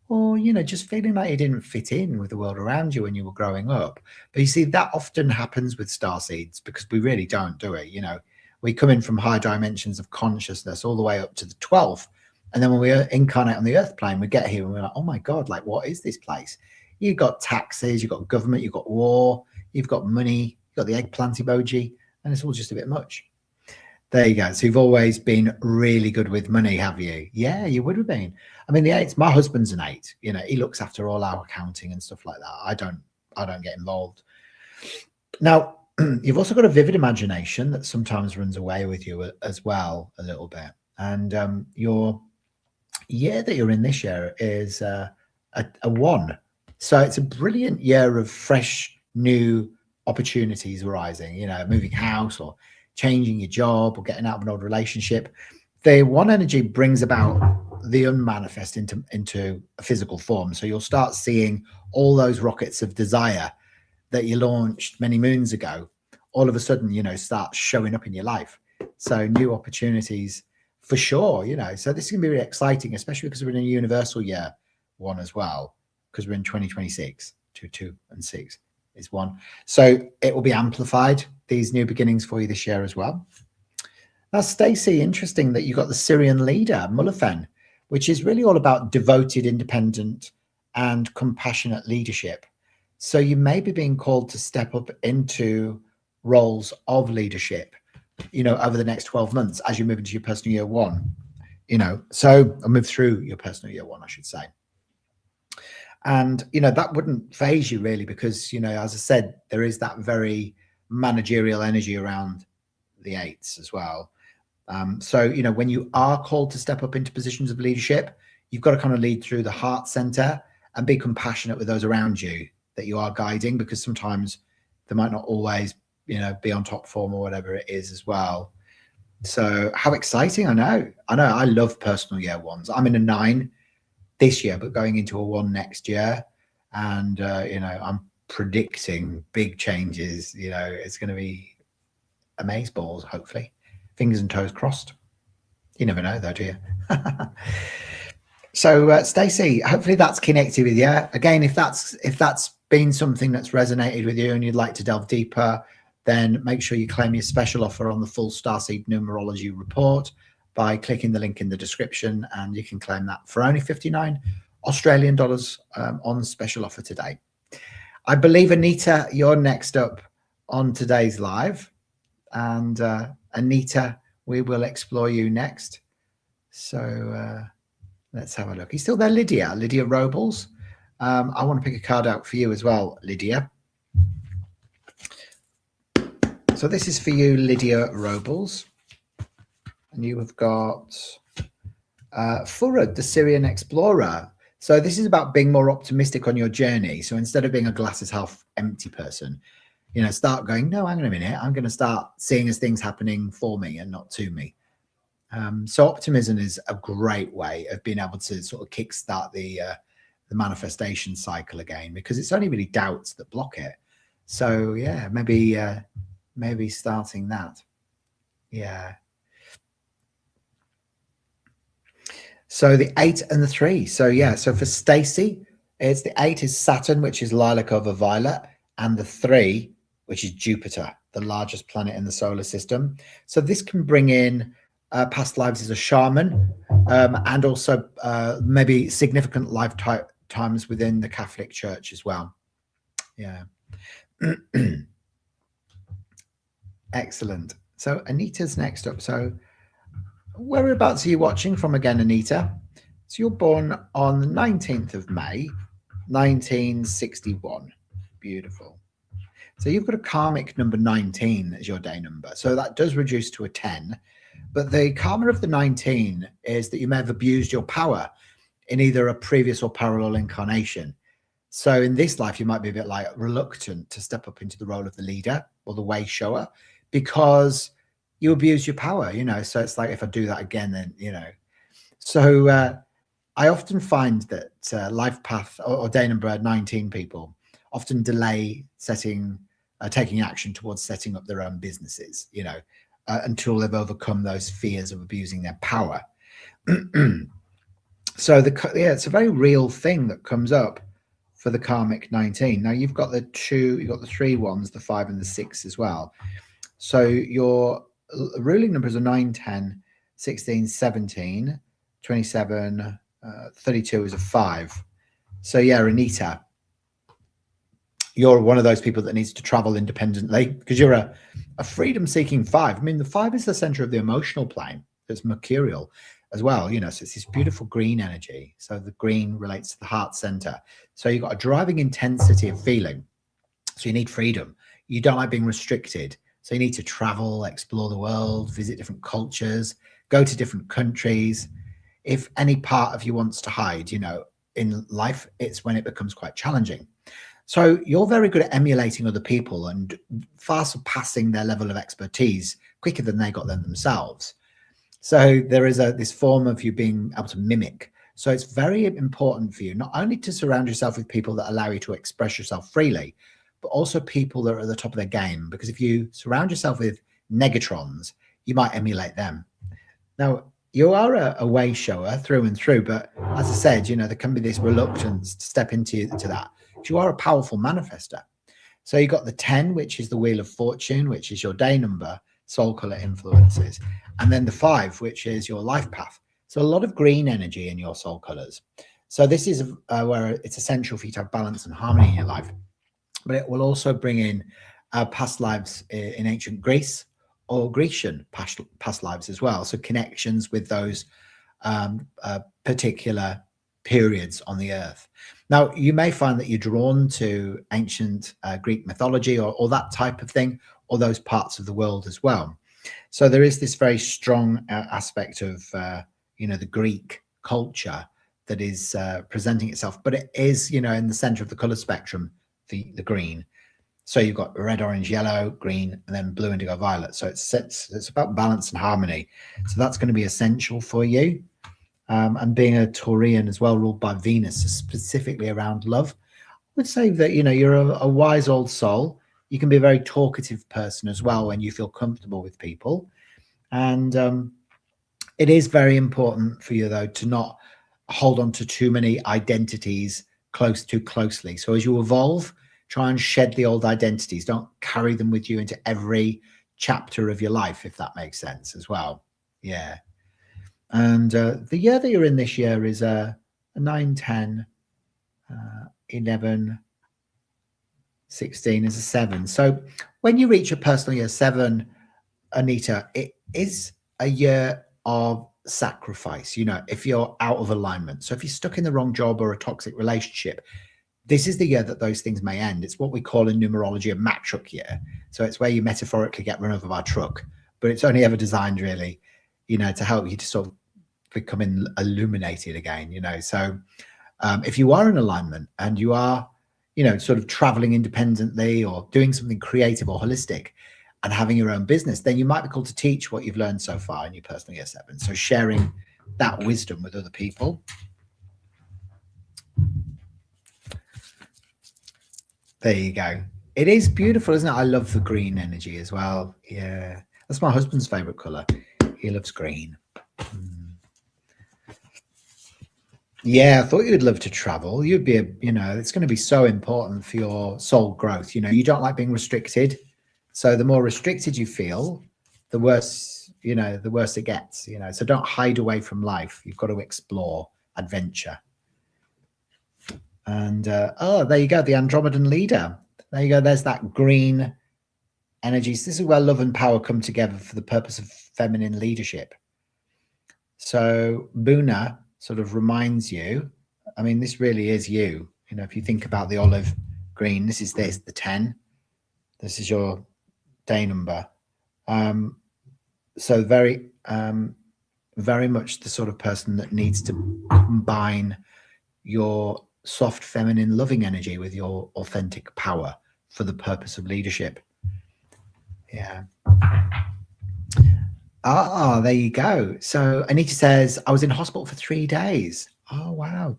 or, just feeling like you didn't fit in with the world around you when you were growing up. But you see, that often happens with starseeds because we really don't do it. We come in from high dimensions of consciousness all the way up to the 12th. And then when we incarnate on the earth plane, we get here and we're like, oh my God, like, what is this place? You've got taxes, you've got government, you've got war, you've got money, you've got the eggplant emoji, and it's all just a bit much. There you go. So you've always been really good with money, have you? Yeah, you would have been. I mean, the 8s, my husband's an 8, he looks after all our accounting and stuff like that. I don't get involved. Now, you've also got a vivid imagination that sometimes runs away with you as well, a little bit. And your year that you're in this year is a 1. So it's a brilliant year of fresh, new opportunities arising, moving house or changing your job or getting out of an old relationship. The 1 energy brings about the unmanifest into a physical form. So you'll start seeing all those rockets of desire that you launched many moons ago, all of a sudden, start showing up in your life. So new opportunities for sure, so this is going to be really exciting, especially because we're in a universal year 1 as well, because we're in 2026, 2 and 6 is 1. So it will be amplified, these new beginnings for you this year as well. Now, Stacey, interesting that you got the Syrian leader, Mullafen, which is really all about devoted, independent and compassionate leadership. So you may be being called to step up into roles of leadership, over the next 12 months as you move into your personal year 1, so I'll move through your personal year 1, I should say. And, that wouldn't phase you really because, as I said, there is that very managerial energy around the 8s as well. So, when you are called to step up into positions of leadership, you've got to kind of lead through the heart center and be compassionate with those around you that you are guiding, because sometimes they might not always be on top form or whatever it is as well. So how exciting. I know I love personal year 1s. I'm in a 9 this year, but going into a 1 next year. And, I'm predicting big changes. It's going to be amazeballs, hopefully. Fingers and toes crossed. You never know though, do you? So Stacey, hopefully that's connected with you. Again, if that's been something that's resonated with you and you'd like to delve deeper, then make sure you claim your special offer on the full Starseed Numerology report by clicking the link in the description, and you can claim that for only 59 Australian dollars on special offer today. I believe, Anita, you're next up on today's live. And Anita, we will explore you next. So let's have a look. He's still there, Lydia Robles. I want to pick a card out for you as well, Lydia. So this is for you, Lydia Robles. And you have got Furad, the Syrian explorer. So this is about being more optimistic on your journey. So instead of being a glasses half empty person, start going, no, hang on a minute. I'm going to start seeing as things happening for me and not to me. So optimism is a great way of being able to sort of kickstart the manifestation cycle again, because it's only really doubts that block it. So yeah, maybe starting that. Yeah. So the 8 and the 3. So yeah, so for Stacey, it's the 8 is Saturn, which is lilac over violet, and the 3, which is Jupiter, the largest planet in the solar system. So this can bring in past lives as a shaman, and also maybe significant lifetimes within the Catholic Church as well. Yeah. Excellent. So Anita's next up. So whereabouts are you watching from again, Anita? So you're born on the 19th of May, 1961. Beautiful. So you've got a karmic number 19 as your day number. So that does reduce to a 10. But the karma of the 19 is that you may have abused your power in either a previous or parallel incarnation. So in this life, you might be a bit like reluctant to step up into the role of the leader or the way shower because you abuse your power, you know. So it's like, if I do that again, then, you know. So I often find that life path or day number 19 people often delay taking action towards setting up their own businesses, you know, until they've overcome those fears of abusing their power. So it's a very real thing that comes up for the karmic 19. Now you've got the 3 ones, the 5 and the 6 as well. So your ruling numbers are 9, 10, 16, 17, 27, 32 is a 5. So yeah, Anita, you're one of those people that needs to travel independently because you're a freedom-seeking 5. I mean, the 5 is the center of the emotional plane. It's mercurial as well, you know, so it's this beautiful green energy. So the green relates to the heart center. So you've got a driving intensity of feeling. So you need freedom. You don't like being restricted. So you need to travel, explore the world, visit different cultures, go to different countries. If any part of you wants to hide, you know, in life, it's when it becomes quite challenging. So you're very good at emulating other people and far surpassing their level of expertise quicker than they got them themselves. So there is this form of you being able to mimic. So it's very important for you not only to surround yourself with people that allow you to express yourself freely, but also people that are at the top of their game. Because if you surround yourself with negatrons, you might emulate them. Now, you are a way shower through and through, but as I said, you know, there can be this reluctance to step into that. You are a powerful manifester. So you got the 10, which is the Wheel of Fortune, which is your day number, soul color influences, and then the 5, which is your life path. So a lot of green energy in your soul colors. So this is where it's essential for you to have balance and harmony in your life, but it will also bring in past lives in ancient Greece or Grecian past lives as well. So connections with those particular periods on the earth. Now, you may find that you're drawn to ancient Greek mythology or that type of thing, or those parts of the world as well. So there is this very strong aspect of, you know, the Greek culture that is presenting itself, but it is, you know, in the center of the color spectrum, the green. So you've got red, orange, yellow, green, and then blue, indigo, violet. So it's about balance and harmony. So that's going to be essential for you. And being a Taurian as well, ruled by Venus, specifically around love, I would say that, you know, you're a wise old soul. You can be a very talkative person as well when you feel comfortable with people. And it is very important for you, though, to not hold on to too many identities too closely. So as you evolve, try and shed the old identities. Don't carry them with you into every chapter of your life, if that makes sense as well. Yeah. And the year that you're in this year is a 9, 10, 11, 16 is a 7. So when you reach a personal year 7, Anita, it is a year of sacrifice, you know, if you're out of alignment. So if you're stuck in the wrong job or a toxic relationship, this is the year that those things may end. It's what we call in numerology a Mack truck year. So it's where you metaphorically get run over by a truck, but it's only ever designed really, you know, to help you to sort of become illuminated again, you know. So if you are in alignment and you are, you know, sort of traveling independently or doing something creative or holistic and having your own business, then you might be called to teach what you've learned so far in your personal year 7. So sharing that wisdom with other people. There you go. It is beautiful, isn't it? I love the green energy as well. Yeah, that's my husband's favorite color. He loves green. Yeah, I thought you'd love to travel. You'd be, it's going to be so important for your soul growth. You don't like being restricted. So the more restricted you feel, the worse, the worse it gets, So don't hide away from life. You've got to explore adventure. And, there you go, the Andromedan leader. There you go. There's that green energy. So this is where love and power come together for the purpose of feminine leadership. So Buna sort of reminds you, I mean, this really is you. If you think about the olive green, this is the 10. This is your day number. So very, very much the sort of person that needs to combine your soft, feminine, loving energy with your authentic power for the purpose of leadership. Yeah. There you go. So Anita says, I was in hospital for 3 days. Oh, wow.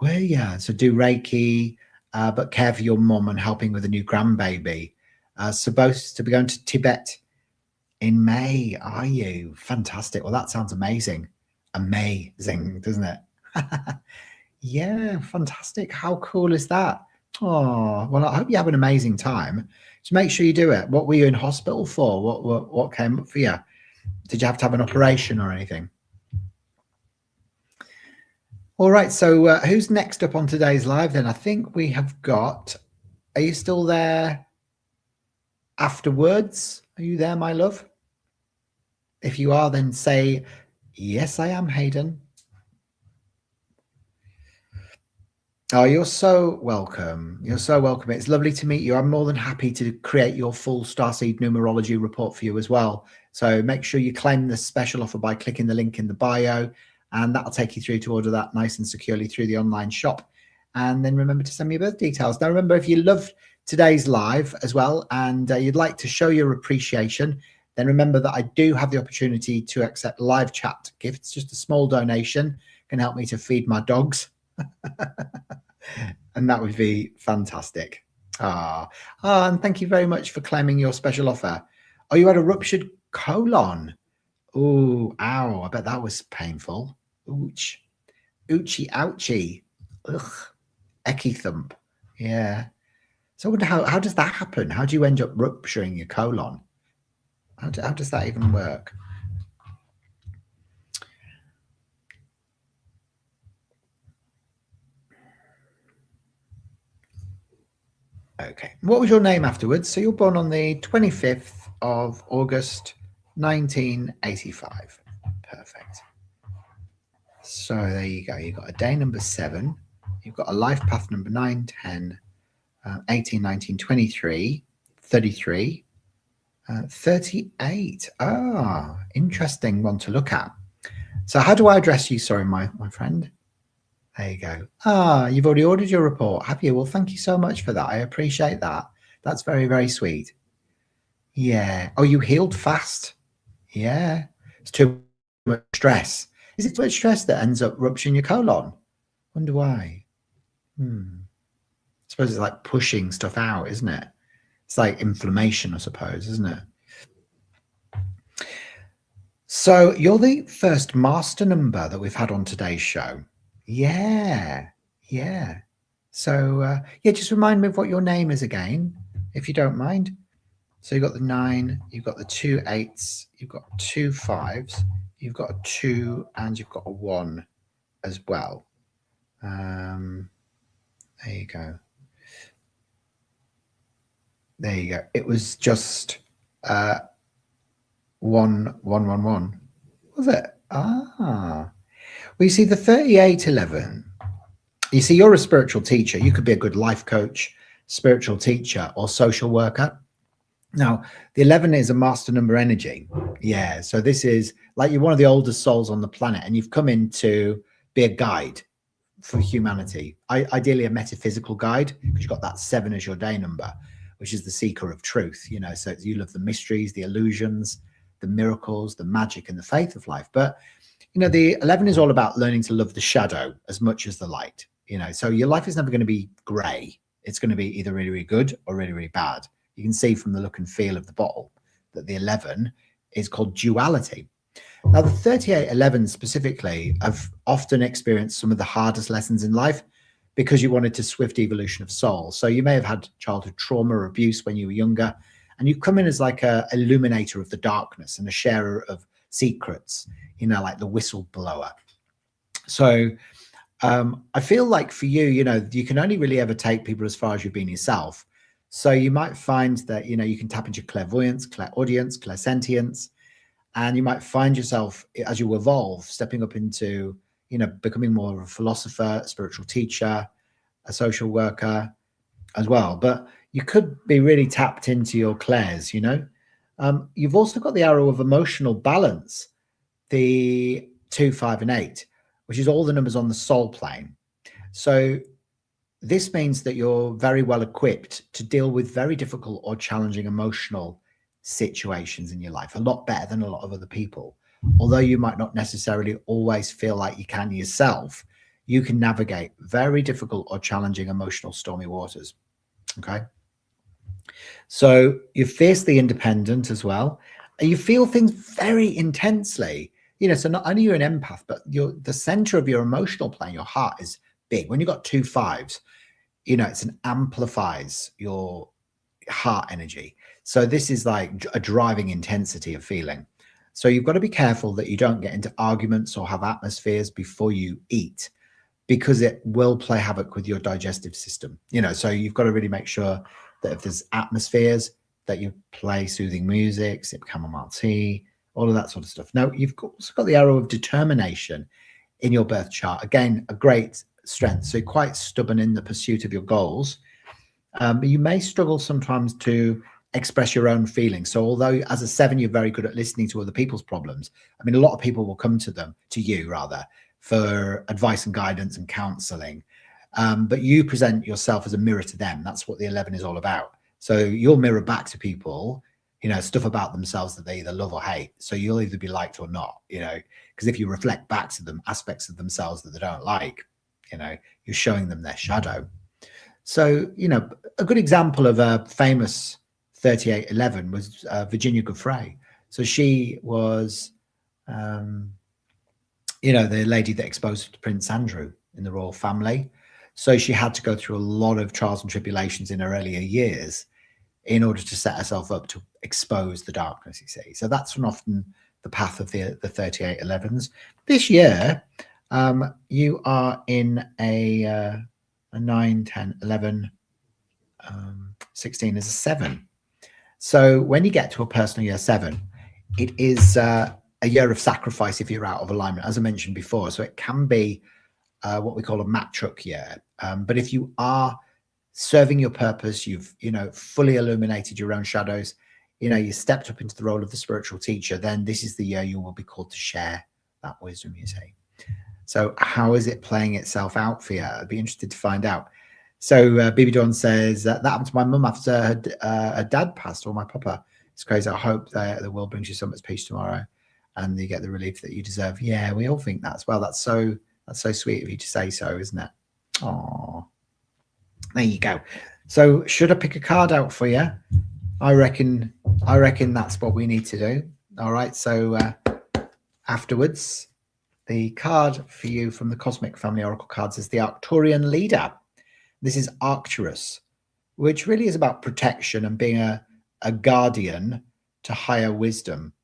Were you? So do Reiki, but care for your mum and helping with a new grandbaby. Supposed to be going to Tibet in May, are you? Fantastic. Well, that sounds amazing. Amazing, doesn't it? Yeah, fantastic. How cool is that? Oh, well, I hope you have an amazing time. So make sure you do it. What were you in hospital for? What came up for you? Did you have to have an operation or anything? All right. So who's next up on today's live then? I think we have got, are you still there afterwards? Are you there, my love? If you are, then say, yes, I am, Hayden. Oh, you're so welcome. You're so welcome. It's lovely to meet you. I'm more than happy to create your full Starseed Numerology report for you as well. So make sure you claim the special offer by clicking the link in the bio, and that'll take you through to order that nice and securely through the online shop. And then remember to send me your birth details. Now, remember, if you loved today's live as well, and you'd like to show your appreciation, then remember that I do have the opportunity to accept live chat gifts. Just a small donation can help me to feed my dogs. And that would be fantastic. And thank you very much for claiming your special offer. Oh, you had a ruptured colon. Oh, ow, I bet that was painful. Ouch. Ouchie, ouchie. Ugh. Ecky thump. Yeah. So I wonder how does that happen? How do you end up rupturing your colon? How does that even work? Okay. What was your name afterwards? So you're born on the 25th of August, 1985. Perfect. So there you go. You've got a day number 7. You've got a life path number 9, 10, 18, 19, 23, 33, 38. Interesting one to look at. So how do I address you? Sorry, my friend. There you go. You've already ordered your report, have you? Well, thank you so much for that. I appreciate that. That's very, very sweet. Yeah. Oh, you healed fast. Yeah. It's too much stress. Is it too much stress that ends up rupturing your colon? Wonder why. I suppose it's like pushing stuff out, isn't it? It's like inflammation, I suppose, isn't it? So you're the first master number that we've had on today's show. Yeah. So just remind me of what your name is again, if you don't mind. So you've got the 9, you've got the 2 8s, you've got 2 5s, you've got a 2, and you've got a 1 as well. There you go. There you go. It was just 1 1 1 1. Was it? Well, you see, the 3811. You see, you're a spiritual teacher. You could be a good life coach, spiritual teacher, or social worker. Now, the 11 is a master number energy. Yeah. So this is like you're one of the oldest souls on the planet, and you've come in to be a guide for humanity. Ideally, a metaphysical guide, because you've got that 7 as your day number, which is the seeker of truth. So you love the mysteries, the illusions, the miracles, the magic, and the faith of life. But the 11 is all about learning to love the shadow as much as the light. So your life is never going to be grey. It's going to be either really, really good or really, really bad. You can see from the look and feel of the bottle that the 11 is called duality. Now, the 3811 specifically have often experienced some of the hardest lessons in life because you wanted to swift evolution of soul. So you may have had childhood trauma or abuse when you were younger, and you come in as like a illuminator of the darkness and a sharer of secrets, like the whistleblower. So I feel like for you, you can only really ever take people as far as you've been yourself. So you might find that, you can tap into clairvoyance, clairaudience, clairsentience, and you might find yourself as you evolve, stepping up into, becoming more of a philosopher, a spiritual teacher, a social worker as well. But you could be really tapped into your clairs, You've also got the arrow of emotional balance, the 2, 5, and 8, which is all the numbers on the soul plane. So this means that you're very well equipped to deal with very difficult or challenging emotional situations in your life, a lot better than a lot of other people. Although you might not necessarily always feel like you can yourself, you can navigate very difficult or challenging emotional stormy waters. Okay. So you're fiercely independent as well. You feel things very intensely. So not only you're an empath, but the center of your emotional plane, your heart, is big. When you've got 2 5s, it amplifies your heart energy. So this is like a driving intensity of feeling. So you've got to be careful that you don't get into arguments or have atmospheres before you eat, because it will play havoc with your digestive system. So you've got to really make sure that if there's atmospheres, that you play soothing music, sip chamomile tea, all of that sort of stuff. Now, you've also got the arrow of determination in your birth chart. Again, a great strength. So you're quite stubborn in the pursuit of your goals. But you may struggle sometimes to express your own feelings. So although as a 7, you're very good at listening to other people's problems, I mean, a lot of people will come to you rather, for advice and guidance and counseling. But you present yourself as a mirror to them. That's what the 11 is all about. So you'll mirror back to people, stuff about themselves that they either love or hate. So you'll either be liked or not, because if you reflect back to them aspects of themselves that they don't like, you're showing them their shadow. So, a good example of a famous 3811 was Virginia Giuffre. So she was, the lady that exposed Prince Andrew in the royal family. So she had to go through a lot of trials and tribulations in her earlier years in order to set herself up to expose the darkness, you see. So that's often the path of the 3811s. This year, you are in a 9, 10, 11, 16 is a 7. So when you get to a personal year 7, it is a year of sacrifice if you're out of alignment, as I mentioned before. So it can be what we call a mat truck year. But if you are serving your purpose, you've, fully illuminated your own shadows, you stepped up into the role of the spiritual teacher, then this is the year you will be called to share that wisdom, you see. So how is it playing itself out for you? I'd be interested to find out. So Bibi Dawn says, that happened to my mum after her dad passed, or my papa. It's crazy. I hope that the world brings you so much peace tomorrow and you get the relief that you deserve. Yeah, we all think that as well. That's so sweet of you to say so, isn't it? Oh, there you go. So should I pick a card out for you? I reckon that's what we need to do. All right. So afterwards, the card for you from the Cosmic Family Oracle cards is the Arcturian Leader. This is Arcturus, which really is about protection and being a guardian to higher wisdom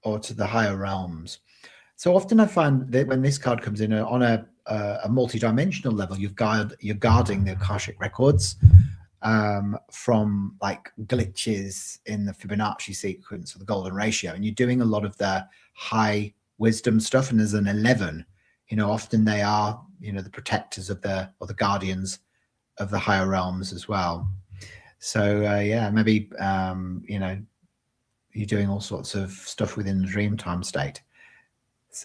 or to the higher realms. So often I find that when this card comes in on a multidimensional level, you're guarding the Akashic records from like glitches in the Fibonacci sequence or the golden ratio, and you're doing a lot of the high wisdom stuff. And as an 11, often they are, the protectors of or the guardians of the higher realms as well. So yeah, maybe you're doing all sorts of stuff within the dream time state.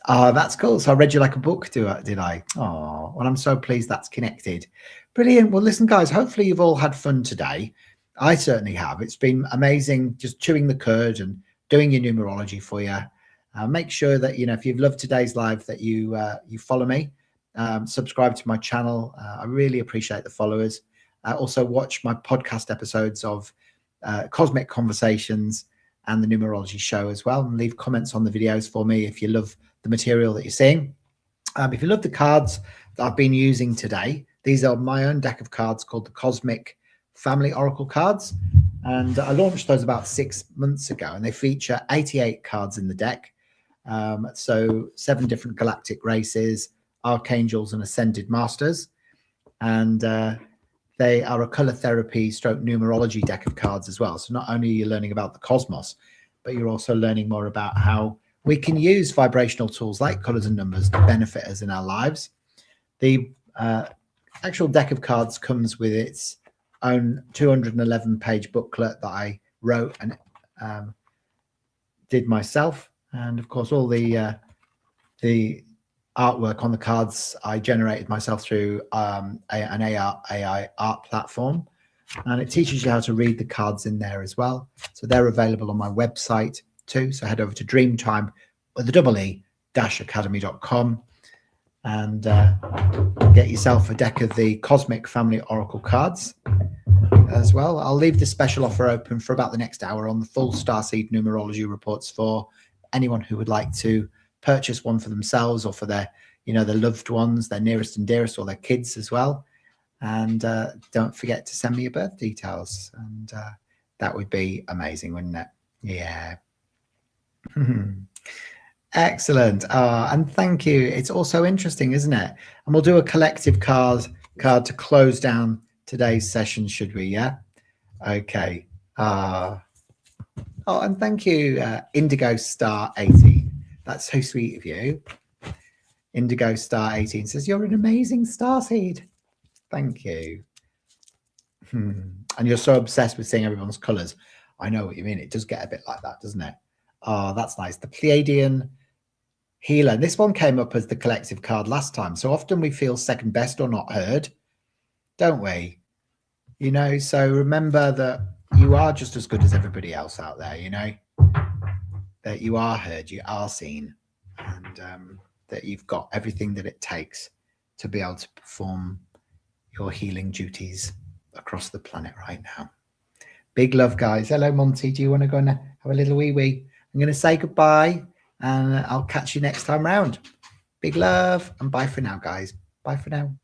Oh, that's cool. So I read you like a book, did I? Oh, well, I'm so pleased that's connected. Brilliant. Well, listen, guys, hopefully you've all had fun today. I certainly have. It's been amazing just chewing the cud and doing your numerology for you. Make sure that, if you've loved today's live, that you follow me, subscribe to my channel. I really appreciate the followers. Also watch my podcast episodes of Cosmic Conversations. and the numerology show as well, and leave comments on the videos for me if you love the material that you're seeing. If you love the cards that I've been using today, these are my own deck of cards called the Cosmic Family Oracle cards, and I launched those about 6 months ago, and they feature 88 cards in the deck. So 7 different galactic races, archangels and ascended masters, and they are a color therapy stroke numerology deck of cards as well. So not only are you learning about the cosmos, but you're also learning more about how we can use vibrational tools like colors and numbers to benefit us in our lives. The actual deck of cards comes with its own 211-page booklet that I wrote and did myself. And of course, all the artwork on the cards I generated myself through an AI art platform, and it teaches you how to read the cards in there as well. So they're available on my website too. So head over to Dreamtime with the EE-academy.com and get yourself a deck of the Cosmic Family Oracle cards as well. I'll leave the special offer open for about the next hour on the full Starseed Numerology reports for anyone who would like to purchase one for themselves or for their, their loved ones, their nearest and dearest, or their kids as well. And don't forget to send me your birth details, and that would be amazing, wouldn't it? Yeah. Excellent. And thank you. It's also interesting, isn't it? And we'll do a collective card to close down today's session, should we? Yeah. Okay. Oh, and thank you, Indigo Star 18. That's so sweet of you. Indigo Star 18 says, you're an amazing starseed. Thank you. And you're so obsessed with seeing everyone's colors. I know what you mean. It does get a bit like that, doesn't it? Oh, that's nice. The Pleiadian Healer. This one came up as the collective card last time. So often we feel second best or not heard, don't we? So remember that you are just as good as everybody else out there, that you are heard, you are seen, and that you've got everything that it takes to be able to perform your healing duties across the planet right now. Big love, guys. Hello, Monty. Do you want to go and have a little wee? I'm going to say goodbye, and I'll catch you next time round. Big love, and bye for now, guys. Bye for now.